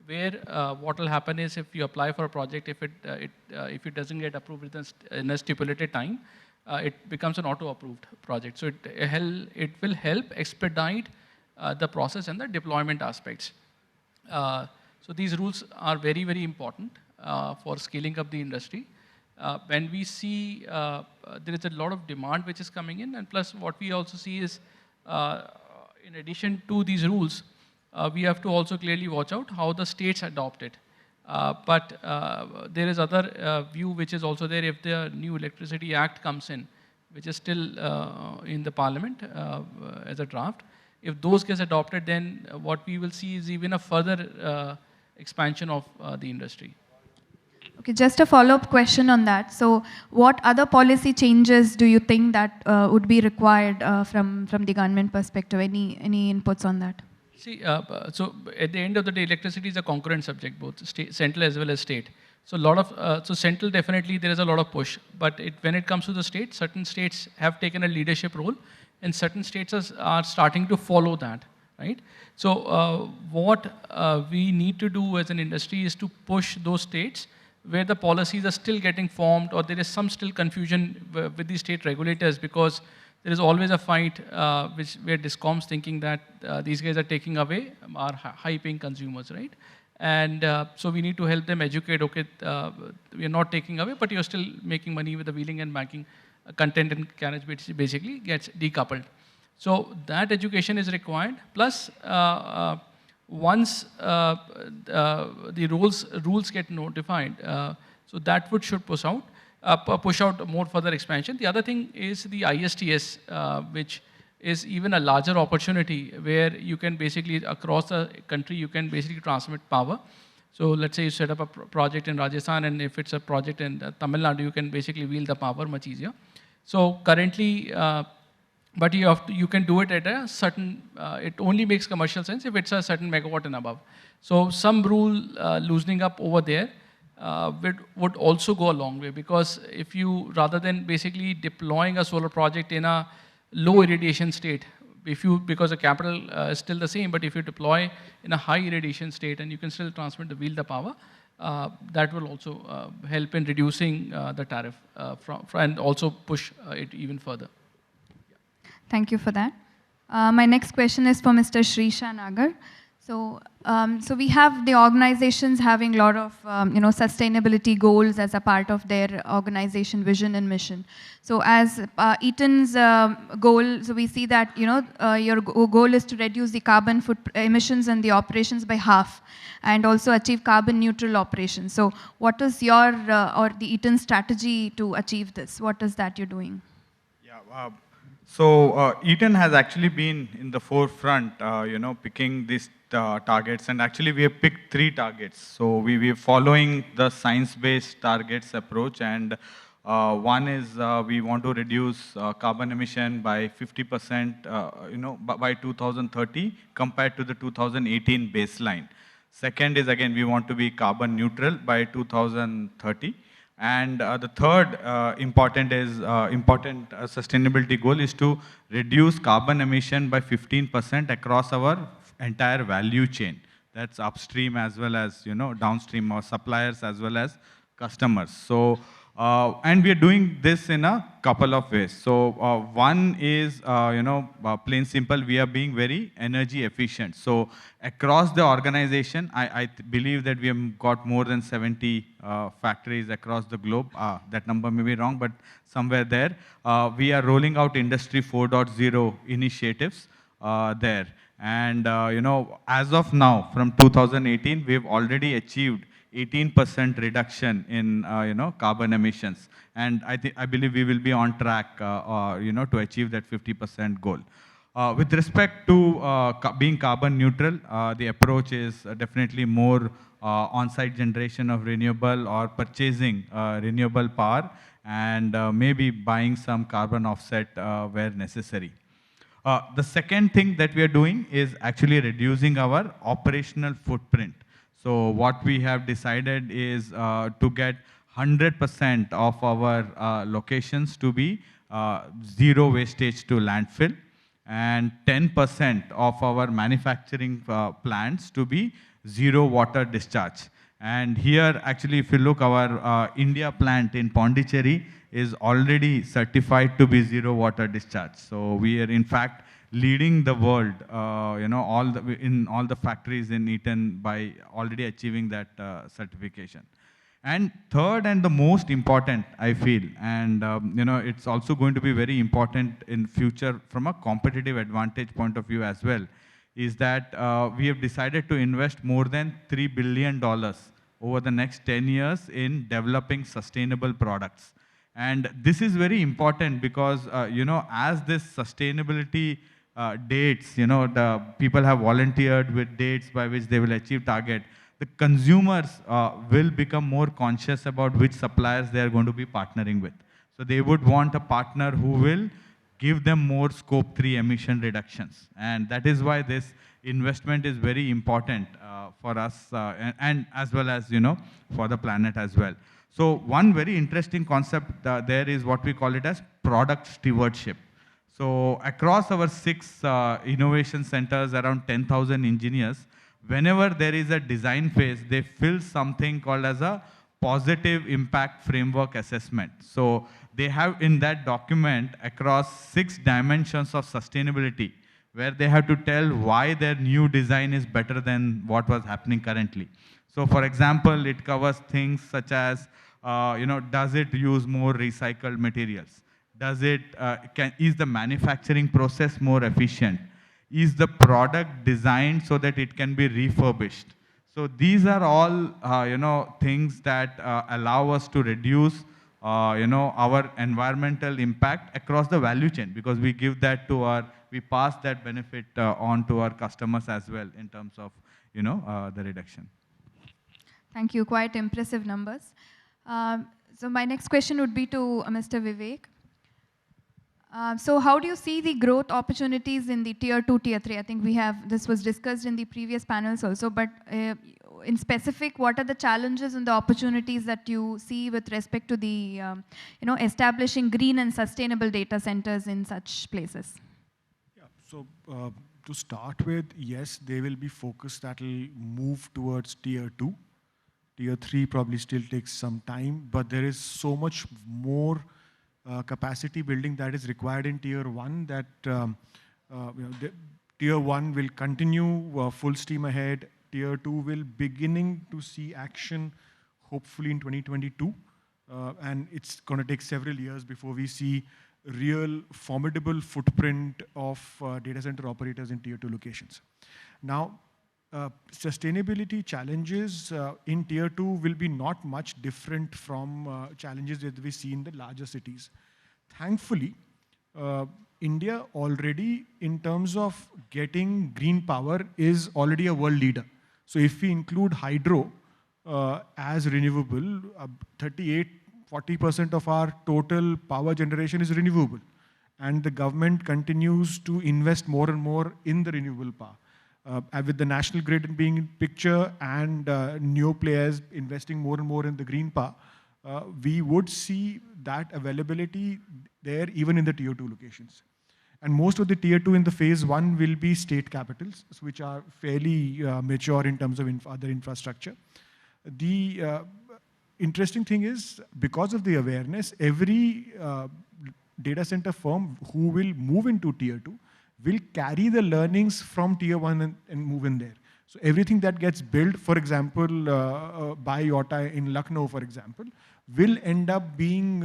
Where what will happen is, if you apply for a project, if it doesn't get approved in a stipulated time, it becomes an auto-approved project. So it will help expedite the process and the deployment aspects. So these rules are very, very important for scaling up the industry. When we see there is a lot of demand which is coming in, and plus what we also see is, in addition to these rules, we have to also clearly watch out how the states adopt it. But there is other view which is also there if the new Electricity Act comes in, which is still in the Parliament as a draft. If those gets adopted, then what we will see is even a further expansion of the industry. Okay, just a follow-up question on that. So what other policy changes do you think that would be required from the government perspective? Any inputs on that? See, so at the end of the day, electricity is a concurrent subject, both central as well as state. So so central, definitely there is a lot of push, but when it comes to the state, certain states have taken a leadership role, and certain states are starting to follow that, right? So what we need to do as an industry is to push those states where the policies are still getting formed, or there is some still confusion with the state regulators, because there is always a fight where DISCOMs thinking that these guys are taking away our high-paying consumers, right? And so we need to help them educate, okay, we are not taking away, but you're still making money with the wheeling and banking content and carriage, which basically gets decoupled. So that education is required. Plus, once the rules get notified, so that should push out more further expansion. The other thing is the ISTS, which is even a larger opportunity where you can basically, across the country, you can basically transmit power. So let's say you set up a project in Rajasthan, and if it's a project in Tamil Nadu, you can basically wheel the power much easier. So currently, but you can do it at a certain, it only makes commercial sense if it's a certain megawatt and above. So some rule loosening up over there would also go a long way, because if you, rather than basically deploying a solar project in a low irradiation state, because the capital is still the same, but if you deploy in a high irradiation state and you can still transmit the power, that will also help in reducing the tariff and also push it even further. Thank you for that. My next question is for Mr. Shrisha Nagar. So, so we have the organizations having a lot of sustainability goals as a part of their organization vision and mission. So as Eaton's goal, so we see that your goal is to reduce the carbon emissions and the operations by half, and also achieve carbon neutral operations. So what is your or the Eaton strategy to achieve this? What is that you're doing? Yeah. So Eaton has actually been in the forefront, picking these targets, and actually we have picked 3 targets. So we are following the science-based targets approach, and one is we want to reduce carbon emission by 50%, by 2030 compared to the 2018 baseline. Second is, again, we want to be carbon neutral by 2030. And the third important sustainability goal is to reduce carbon emission by 15% across our entire value chain. That's upstream as well as downstream, or suppliers as well as customers. So and we are doing this in a couple of ways. So one is plain simple, we are being very energy efficient. So across the organization, I believe that we have got more than 70 factories across the globe. That number may be wrong, but somewhere there. We are rolling out Industry 4.0 initiatives there. And as of now, from 2018, we have already achieved 18% reduction in carbon emissions, and I believe we will be on track to achieve that 50% goal. With respect to being carbon neutral, the approach is definitely more on-site generation of renewable, or purchasing renewable power, and maybe buying some carbon offset where necessary. The second thing that we are doing is actually reducing our operational footprint. So what we have decided is to get 100% of our locations to be zero wastage to landfill, and 10% of our manufacturing plants to be zero water discharge. And here, actually, if you look, our India plant in Pondicherry is already certified to be zero water discharge. So we are, in fact, leading the world, in all the factories in Eaton by already achieving that certification. And third and the most important, I feel, and it's also going to be very important in future from a competitive advantage point of view as well, is that we have decided to invest more than $3 billion over the next 10 years in developing sustainable products. And this is very important because, as this sustainability dates, the people have volunteered with dates by which they will achieve target, the consumers will become more conscious about which suppliers they are going to be partnering with. So they would want a partner who will give them more scope 3 emission reductions. And that is why this investment is very important for us and as well as, for the planet as well. So one very interesting concept there is what we call it as product stewardship. So across our 6 innovation centers, around 10,000 engineers, whenever there is a design phase, they fill something called as a positive impact framework assessment. So they have in that document across 6 dimensions of sustainability, where they have to tell why their new design is better than what was happening currently. So for example, it covers things such as, does it use more recycled materials? Is the manufacturing process more efficient? Is the product designed so that it can be refurbished? So these are all, things that allow us to reduce, our environmental impact across the value chain, because we give that to we pass that benefit on to our customers as well in terms of, the reduction. Thank you. Quite impressive numbers. So my next question would be to Mr. Vivek. So how do you see the growth opportunities in the tier 2, tier 3? I think this was discussed in the previous panels also, but in specific, what are the challenges and the opportunities that you see with respect to the, establishing green and sustainable data centers in such places? Yeah, so to start with, yes, they will be focused that will move towards tier 2. Tier 3 probably still takes some time, but there is so much more capacity building that is required in tier 1 that tier 1 will continue full steam ahead. Tier 2 will beginning to see action hopefully in 2022. And it's going to take several years before we see real formidable footprint of data center operators in tier 2 locations. Now, sustainability challenges in tier 2 will be not much different from challenges that we see in the larger cities. Thankfully, India already, in terms of getting green power, is already a world leader. So if we include hydro as renewable, 40% of our total power generation is renewable. And the government continues to invest more and more in the renewable power. With the national grid being in picture and new players investing more and more in the green power, we would see that availability there even in the tier 2 locations. And most of the tier 2 in the phase 1 will be state capitals, which are fairly mature in terms of other infrastructure. The interesting thing is, because of the awareness, every data center firm who will move into tier 2 will carry the learnings from tier 1 and move in there. So everything that gets built, for example, by Yotta in Lucknow, for example, will end up being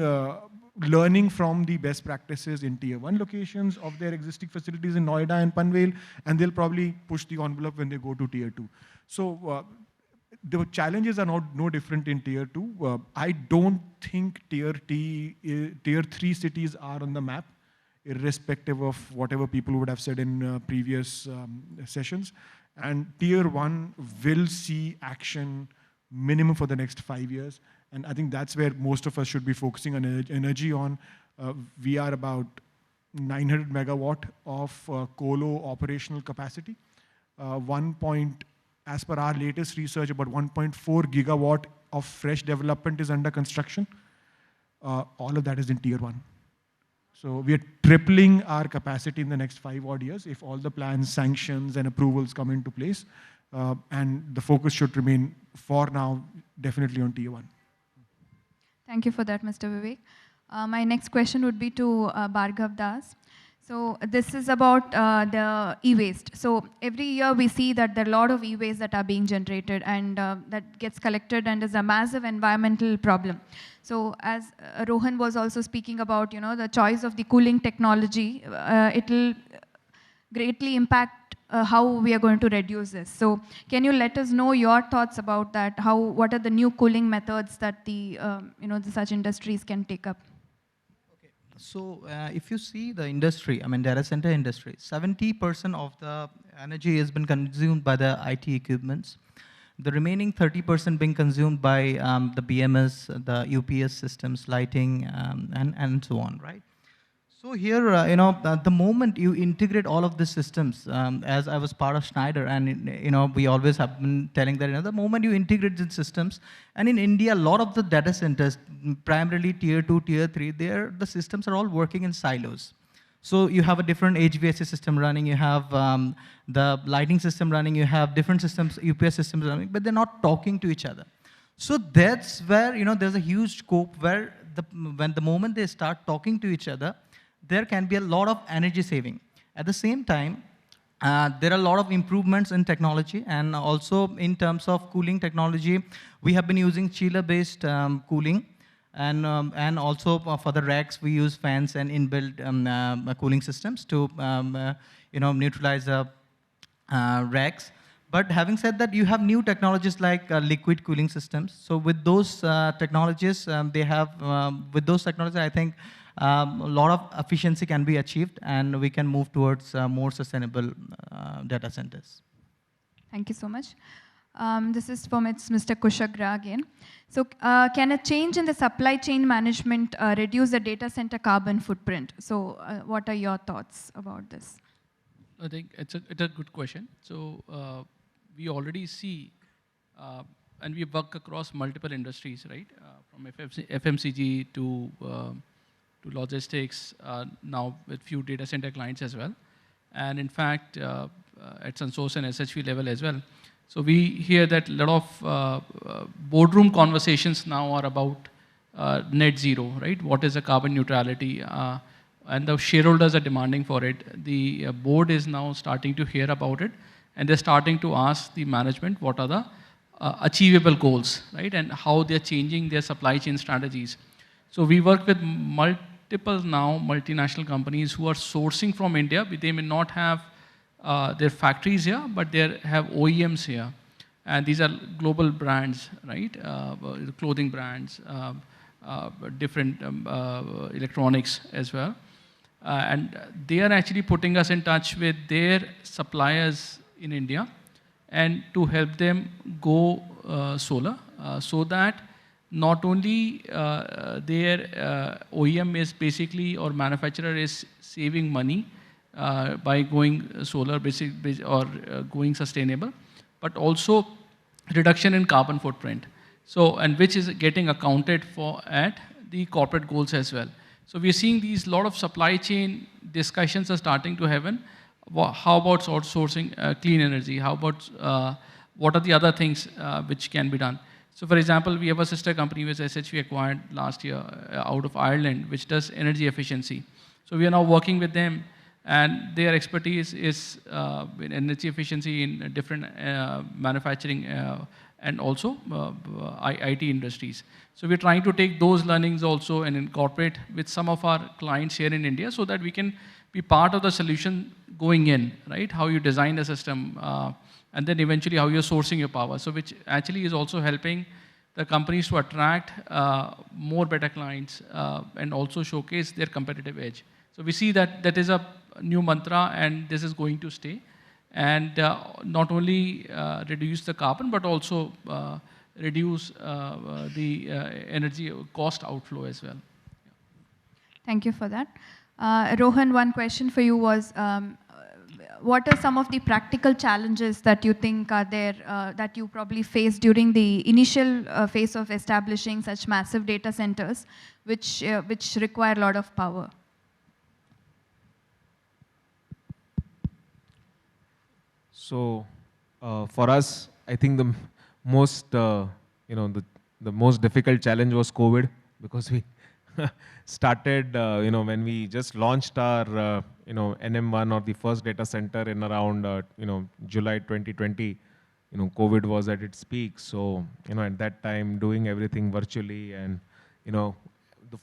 learning from the best practices in tier 1 locations of their existing facilities in Noida and Panvel, and they'll probably push the envelope when they go to tier 2. So the challenges are no different in tier 2. I don't think tier 3 cities are on the map, irrespective of whatever people would have said in previous sessions. And tier 1 will see action minimum for the next 5 years. And I think that's where most of us should be focusing on energy on. We are about 900 megawatt of colo operational capacity. As per our latest research, about 1.4 gigawatt of fresh development is under construction. All of that is in tier 1. So we are tripling our capacity in the next 5 odd years if all the plans, sanctions, and approvals come into place. And the focus should remain, for now, definitely on tier 1. Thank you for that, Mr. Vivek. My next question would be to Bhargav Das. So this is about the e-waste. So every year we see that there are a lot of e-waste that are being generated and that gets collected and is a massive environmental problem. So as Rohan was also speaking about, the choice of the cooling technology, it will greatly impact how we are going to reduce this. So can you let us know your thoughts about that? What are the new cooling methods that the such industries can take up? So if you see the industry, I mean data center industry, 70% of the energy has been consumed by the IT equipments. The remaining 30% being consumed by the BMS, the UPS systems, lighting, and so on, right? So here, the moment you integrate all of these systems, as I was part of Schneider, and we always have been telling that, the moment you integrate these systems, and in India, a lot of the data centers, primarily tier 2, tier 3, the systems are all working in silos. So you have a different HVAC system running, you have the lighting system running, you have different systems, UPS systems running, but they're not talking to each other. So that's where, there's a huge scope where when the moment they start talking to each other, there can be a lot of energy saving. At the same time, there are a lot of improvements in technology, and also in terms of cooling technology, we have been using chiller-based cooling, and also for the racks, we use fans and inbuilt cooling systems to neutralize the racks. But having said that, you have new technologies like liquid cooling systems. So with those technologies, with those technologies, I think a lot of efficiency can be achieved, and we can move towards more sustainable data centers. Thank you so much. This is from Mr. Kushagra again. So can a change in the supply chain management reduce the data center carbon footprint? So what are your thoughts about this? I think it's a good question. So we already see, and we work across multiple industries, right? From FMCG to logistics, now with few data center clients as well. And in fact, at Sunsource and SHV level as well. So we hear that a lot of boardroom conversations now are about net zero, right? What is the carbon neutrality? And the shareholders are demanding for it. The board is now starting to hear about it, and they're starting to ask the management what are the achievable goals, right? And how they're changing their supply chain strategies. So we work with multiple now multinational companies who are sourcing from India. They may not have their factories here, but they have OEMs here. And these are global brands, right? Clothing brands, different electronics as well. And they are actually putting us in touch with their suppliers in India and to help them go solar so that not only their OEM is basically, or manufacturer is saving money by going solar or going sustainable, but also reduction in carbon footprint. So, and which is getting accounted for at the corporate goals as well. So we're seeing these lot of supply chain discussions are starting to happen. How about outsourcing clean energy? How about what are the other things which can be done? So for example, we have a sister company which SHV acquired last year out of Ireland, which does energy efficiency. So we are now working with them, and their expertise is in energy efficiency in different manufacturing and also IT industries. So we're trying to take those learnings also and incorporate with some of our clients here in India so that we can be part of the solution going in, right? How you design the system, and then eventually how you're sourcing your power. So which actually is also helping the companies to attract more better clients and also showcase their competitive edge. So we see that that is a new mantra, and this is going to stay. And not only reduce the carbon, but also reduce the energy cost outflow as well. Thank you for that. Rohan, one question for you was, what are some of the practical challenges that you think are there that you probably faced during the initial phase of establishing such massive data centers, which require a lot of power? So for us, I think the most, the most difficult challenge was COVID, because started, when we just launched our, NM1 or the first data center in around, July 2020, COVID was at its peak. So, at that time, doing everything virtually and,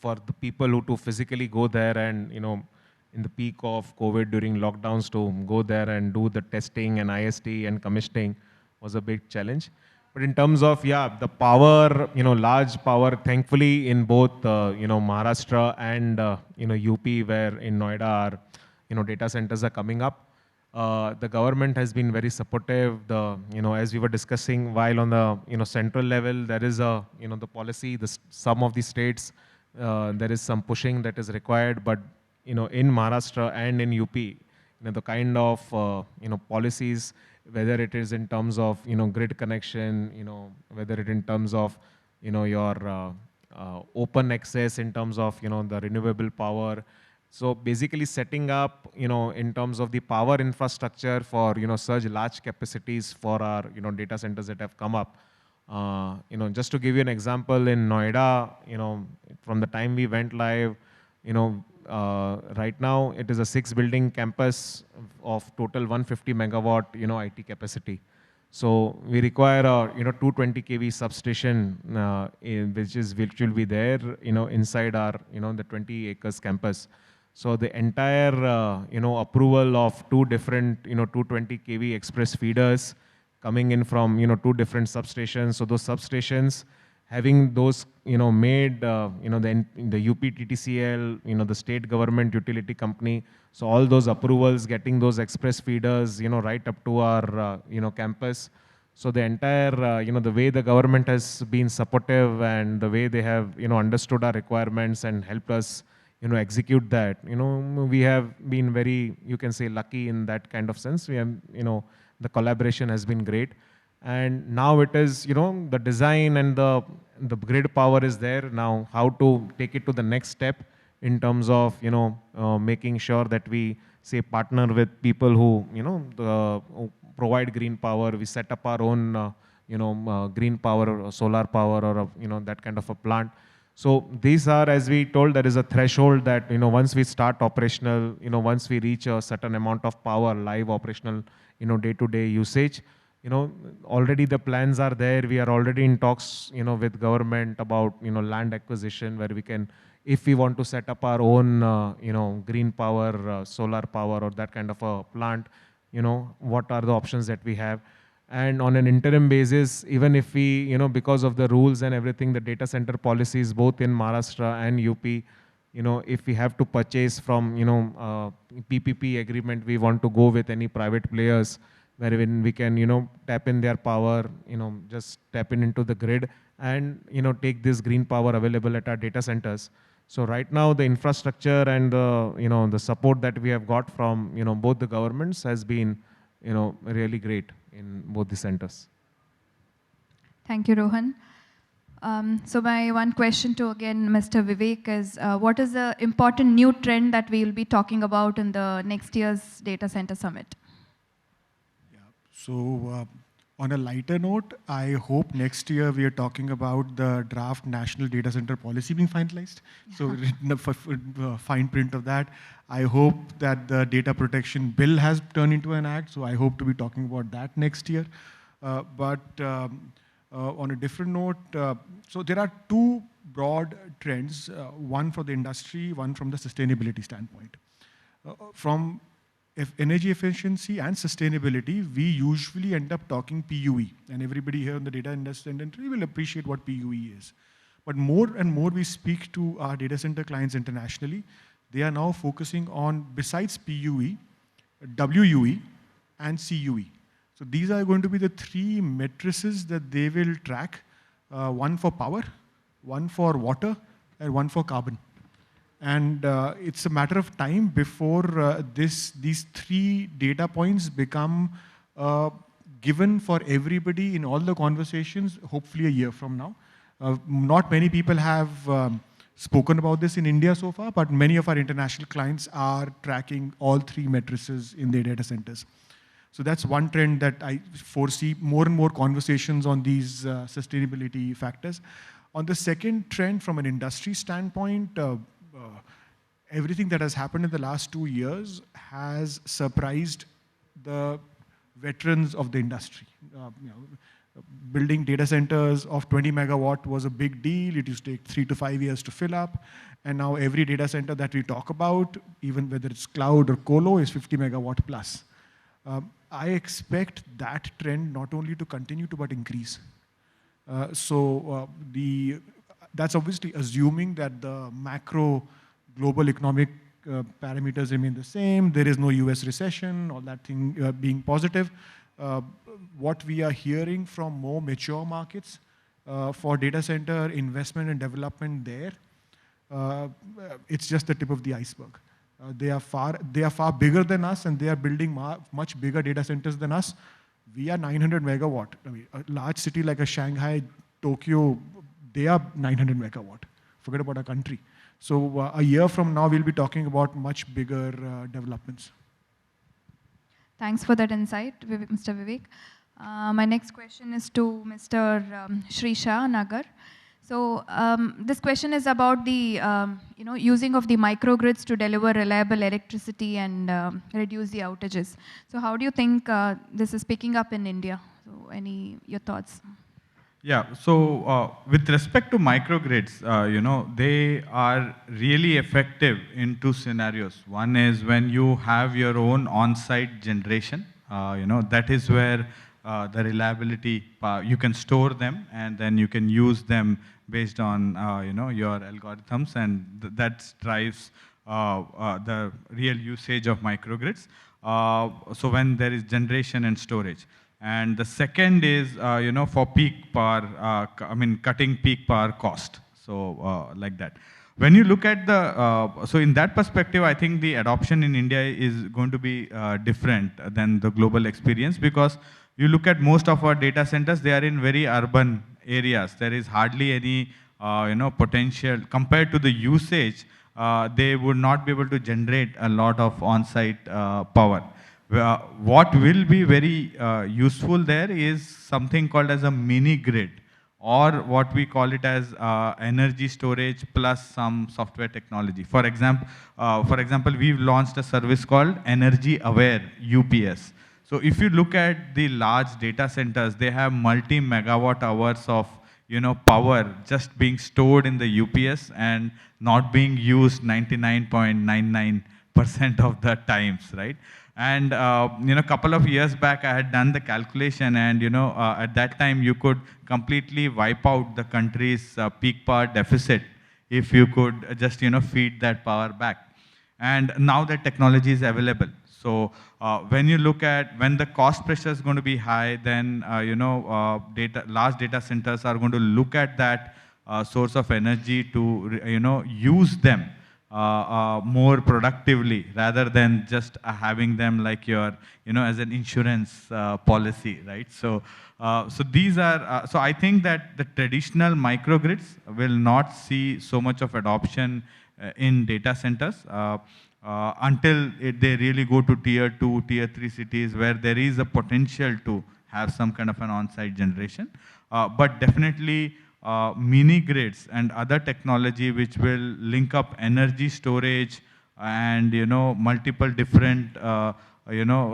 for the people who to physically go there and, in the peak of COVID during lockdowns to go there and do the testing and IST and commissioning was a big challenge. But in terms of, the power, large power, thankfully in both, Maharashtra and, UP, where in Noida our, data centers are coming up. The government has been very supportive. As we were discussing, while on the, central level, there is a, the policy, some of the states, there is some pushing that is required, but, in Maharashtra and in UP, the kind of, policies, whether it is in terms of, grid connection, whether it in terms of, your open access in terms of, the renewable power. So basically setting up, in terms of the power infrastructure for, such large capacities for our, data centers that have come up. Just to give you an example, in Noida, from the time we went live, right now it is a 6-building campus of total 150 megawatt, IT capacity. So we require a, 220 kV substation, which will be there, inside our, the 20 acres campus. So the entire, approval of 2 different, 220 kV express feeders coming in from, 2 different substations. So those substations, having those, made, the UPTTCL, the state government utility company. So all those approvals, getting those express feeders, right up to our, campus. So the entire, the way the government has been supportive and the way they have, understood our requirements and helped us, execute that. We have been very, you can say, lucky in that kind of sense. We have, the collaboration has been great. And now it is, the design and the grid power is there. Now, how to take it to the next step in terms of, making sure that we, say, partner with people who, who provide green power. We set up our own, green power, or solar power, or, that kind of a plant. So these are, as we told, there is a threshold that, once we start operational, once we reach a certain amount of power, live operational, day-to-day usage, already the plans are there. We are already in talks, with government about, land acquisition, where we can, if we want to set up our own, green power, solar power, or that kind of a plant, what are the options that we have. And on an interim basis, even if we, because of the rules and everything, the data center policies, both in Maharashtra and UP, if we have to purchase from, PPP agreement, we want to go with any private players, wherein we can, tap in their power, just tap into the grid and, take this green power available at our data centers. So right now, the infrastructure and the, the support that we have got from, both the governments has been, really great in both the centers. Thank you, Rohan. So my one question to, again, Mr. Vivek is, what is the important new trend that we will be talking about in the next year's Data Center Summit? So on a lighter note, I hope next year we are talking about the draft national data center policy being finalized. So written fine print of that. I hope that the data protection bill has turned into an act. So I hope to be talking about that next year. But on a different note, so there are 2 broad trends, one for the industry, one from the sustainability standpoint. From energy efficiency and sustainability, we usually end up talking PUE, and everybody here in the data industry will appreciate what PUE is. But more and more we speak to our data center clients internationally, they are now focusing on, besides PUE, WUE and CUE. So these are going to be the 3 matrices that they will track, one for power, one for water, and one for carbon. And it's a matter of time before these 3 data points become given for everybody in all the conversations, hopefully a year from now. Not many people have spoken about this in India so far, but many of our international clients are tracking all 3 matrices in their data centers. So that's one trend that I foresee, more and more conversations on these sustainability factors. On the second trend, from an industry standpoint, everything that has happened in the last 2 years has surprised the veterans of the industry. Building data centers of 20 megawatt was a big deal. It used to take 3 to 5 years to fill up. And now every data center that we talk about, even whether it's cloud or colo, is 50 megawatt plus. I expect that trend not only to continue to, but increase. That's obviously assuming that the macro global economic parameters remain the same. There is no US recession, all that thing being positive. What we are hearing from more mature markets for data center investment and development there, it's just the tip of the iceberg. They are far bigger than us, and they are building much bigger data centers than us. We are 900 megawatt. I mean, a large city like a Shanghai, Tokyo, they are 900 megawatt. Forget about our country. So a year from now, we'll be talking about much bigger developments. Thanks for that insight, Mr. Vivek. My next question is to Mr. Shrisha Nagar. So this question is about the using of the microgrids to deliver reliable electricity and reduce the outages. So how do you think this is picking up in India? So your thoughts? Yeah, so with respect to microgrids, they are really effective in two scenarios. One is when you have your own on-site generation, that is where the reliability, you can store them and then you can use them based on your algorithms, and that drives the real usage of microgrids. So when there is generation and storage. And the second is, for peak power, cutting peak power cost. So like that. When you look at so in that perspective, I think the adoption in India is going to be different than the global experience, because you look at most of our data centers, they are in very urban areas. There is hardly any, potential compared to the usage. They would not be able to generate a lot of on-site power. What will be very useful there is something called as a mini grid, or what we call it as energy storage plus some software technology. For example, we've launched a service called Energy Aware UPS. So if you look at the large data centers, they have multi-megawatt hours of power just being stored in the UPS and not being used 99.99% of the times, right? And a couple of years back, I had done the calculation, and at that time you could completely wipe out the country's peak power deficit if you could just feed that power back. And now that technology is available. So when you look at when the cost pressure is going to be high, then large data centers are going to look at that source of energy to use them more productively, rather than just having them like your as an insurance policy, right? So these are so I think that the traditional microgrids will not see so much of adoption in data centers until they really go to tier 2, tier 3 cities where there is a potential to have some kind of an on-site generation. But definitely mini grids and other technology which will link up energy storage and multiple different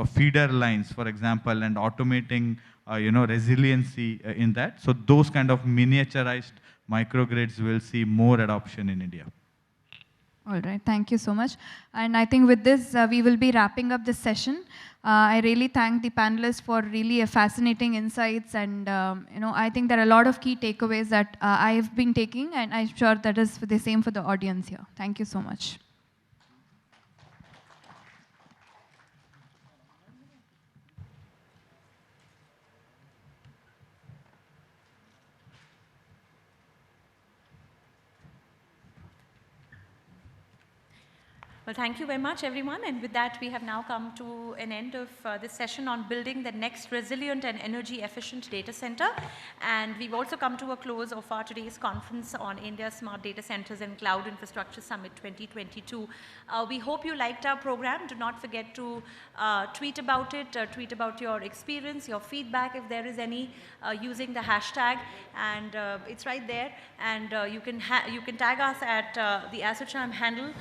feeder lines, for example, and automating resiliency in that. So those kind of miniaturized microgrids will see more adoption in India. All right, thank you so much. And I think with this, we will be wrapping up this session. I really thank the panelists for really fascinating insights, and I think there are a lot of key takeaways that I've been taking, and I'm sure that is the same for the audience here. Thank you so much. Well, thank you very much, everyone. And with that, we have now come to an end of this session on building the next resilient and energy efficient data center. And we've also come to a close of our today's conference on India's Smart Data Centers and Cloud Infrastructure Summit 2022. We hope you liked our program. Do not forget to tweet about it, tweet about your experience, your feedback, if there is any, using the hashtag. And it's right there. And you can tag us at the ASSOCHAM handle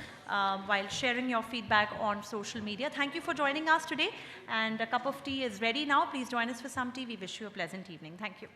while sharing your feedback on social media. Thank you for joining us today, and a cup of tea is ready now. Please join us for some tea. We wish you a pleasant evening. Thank you.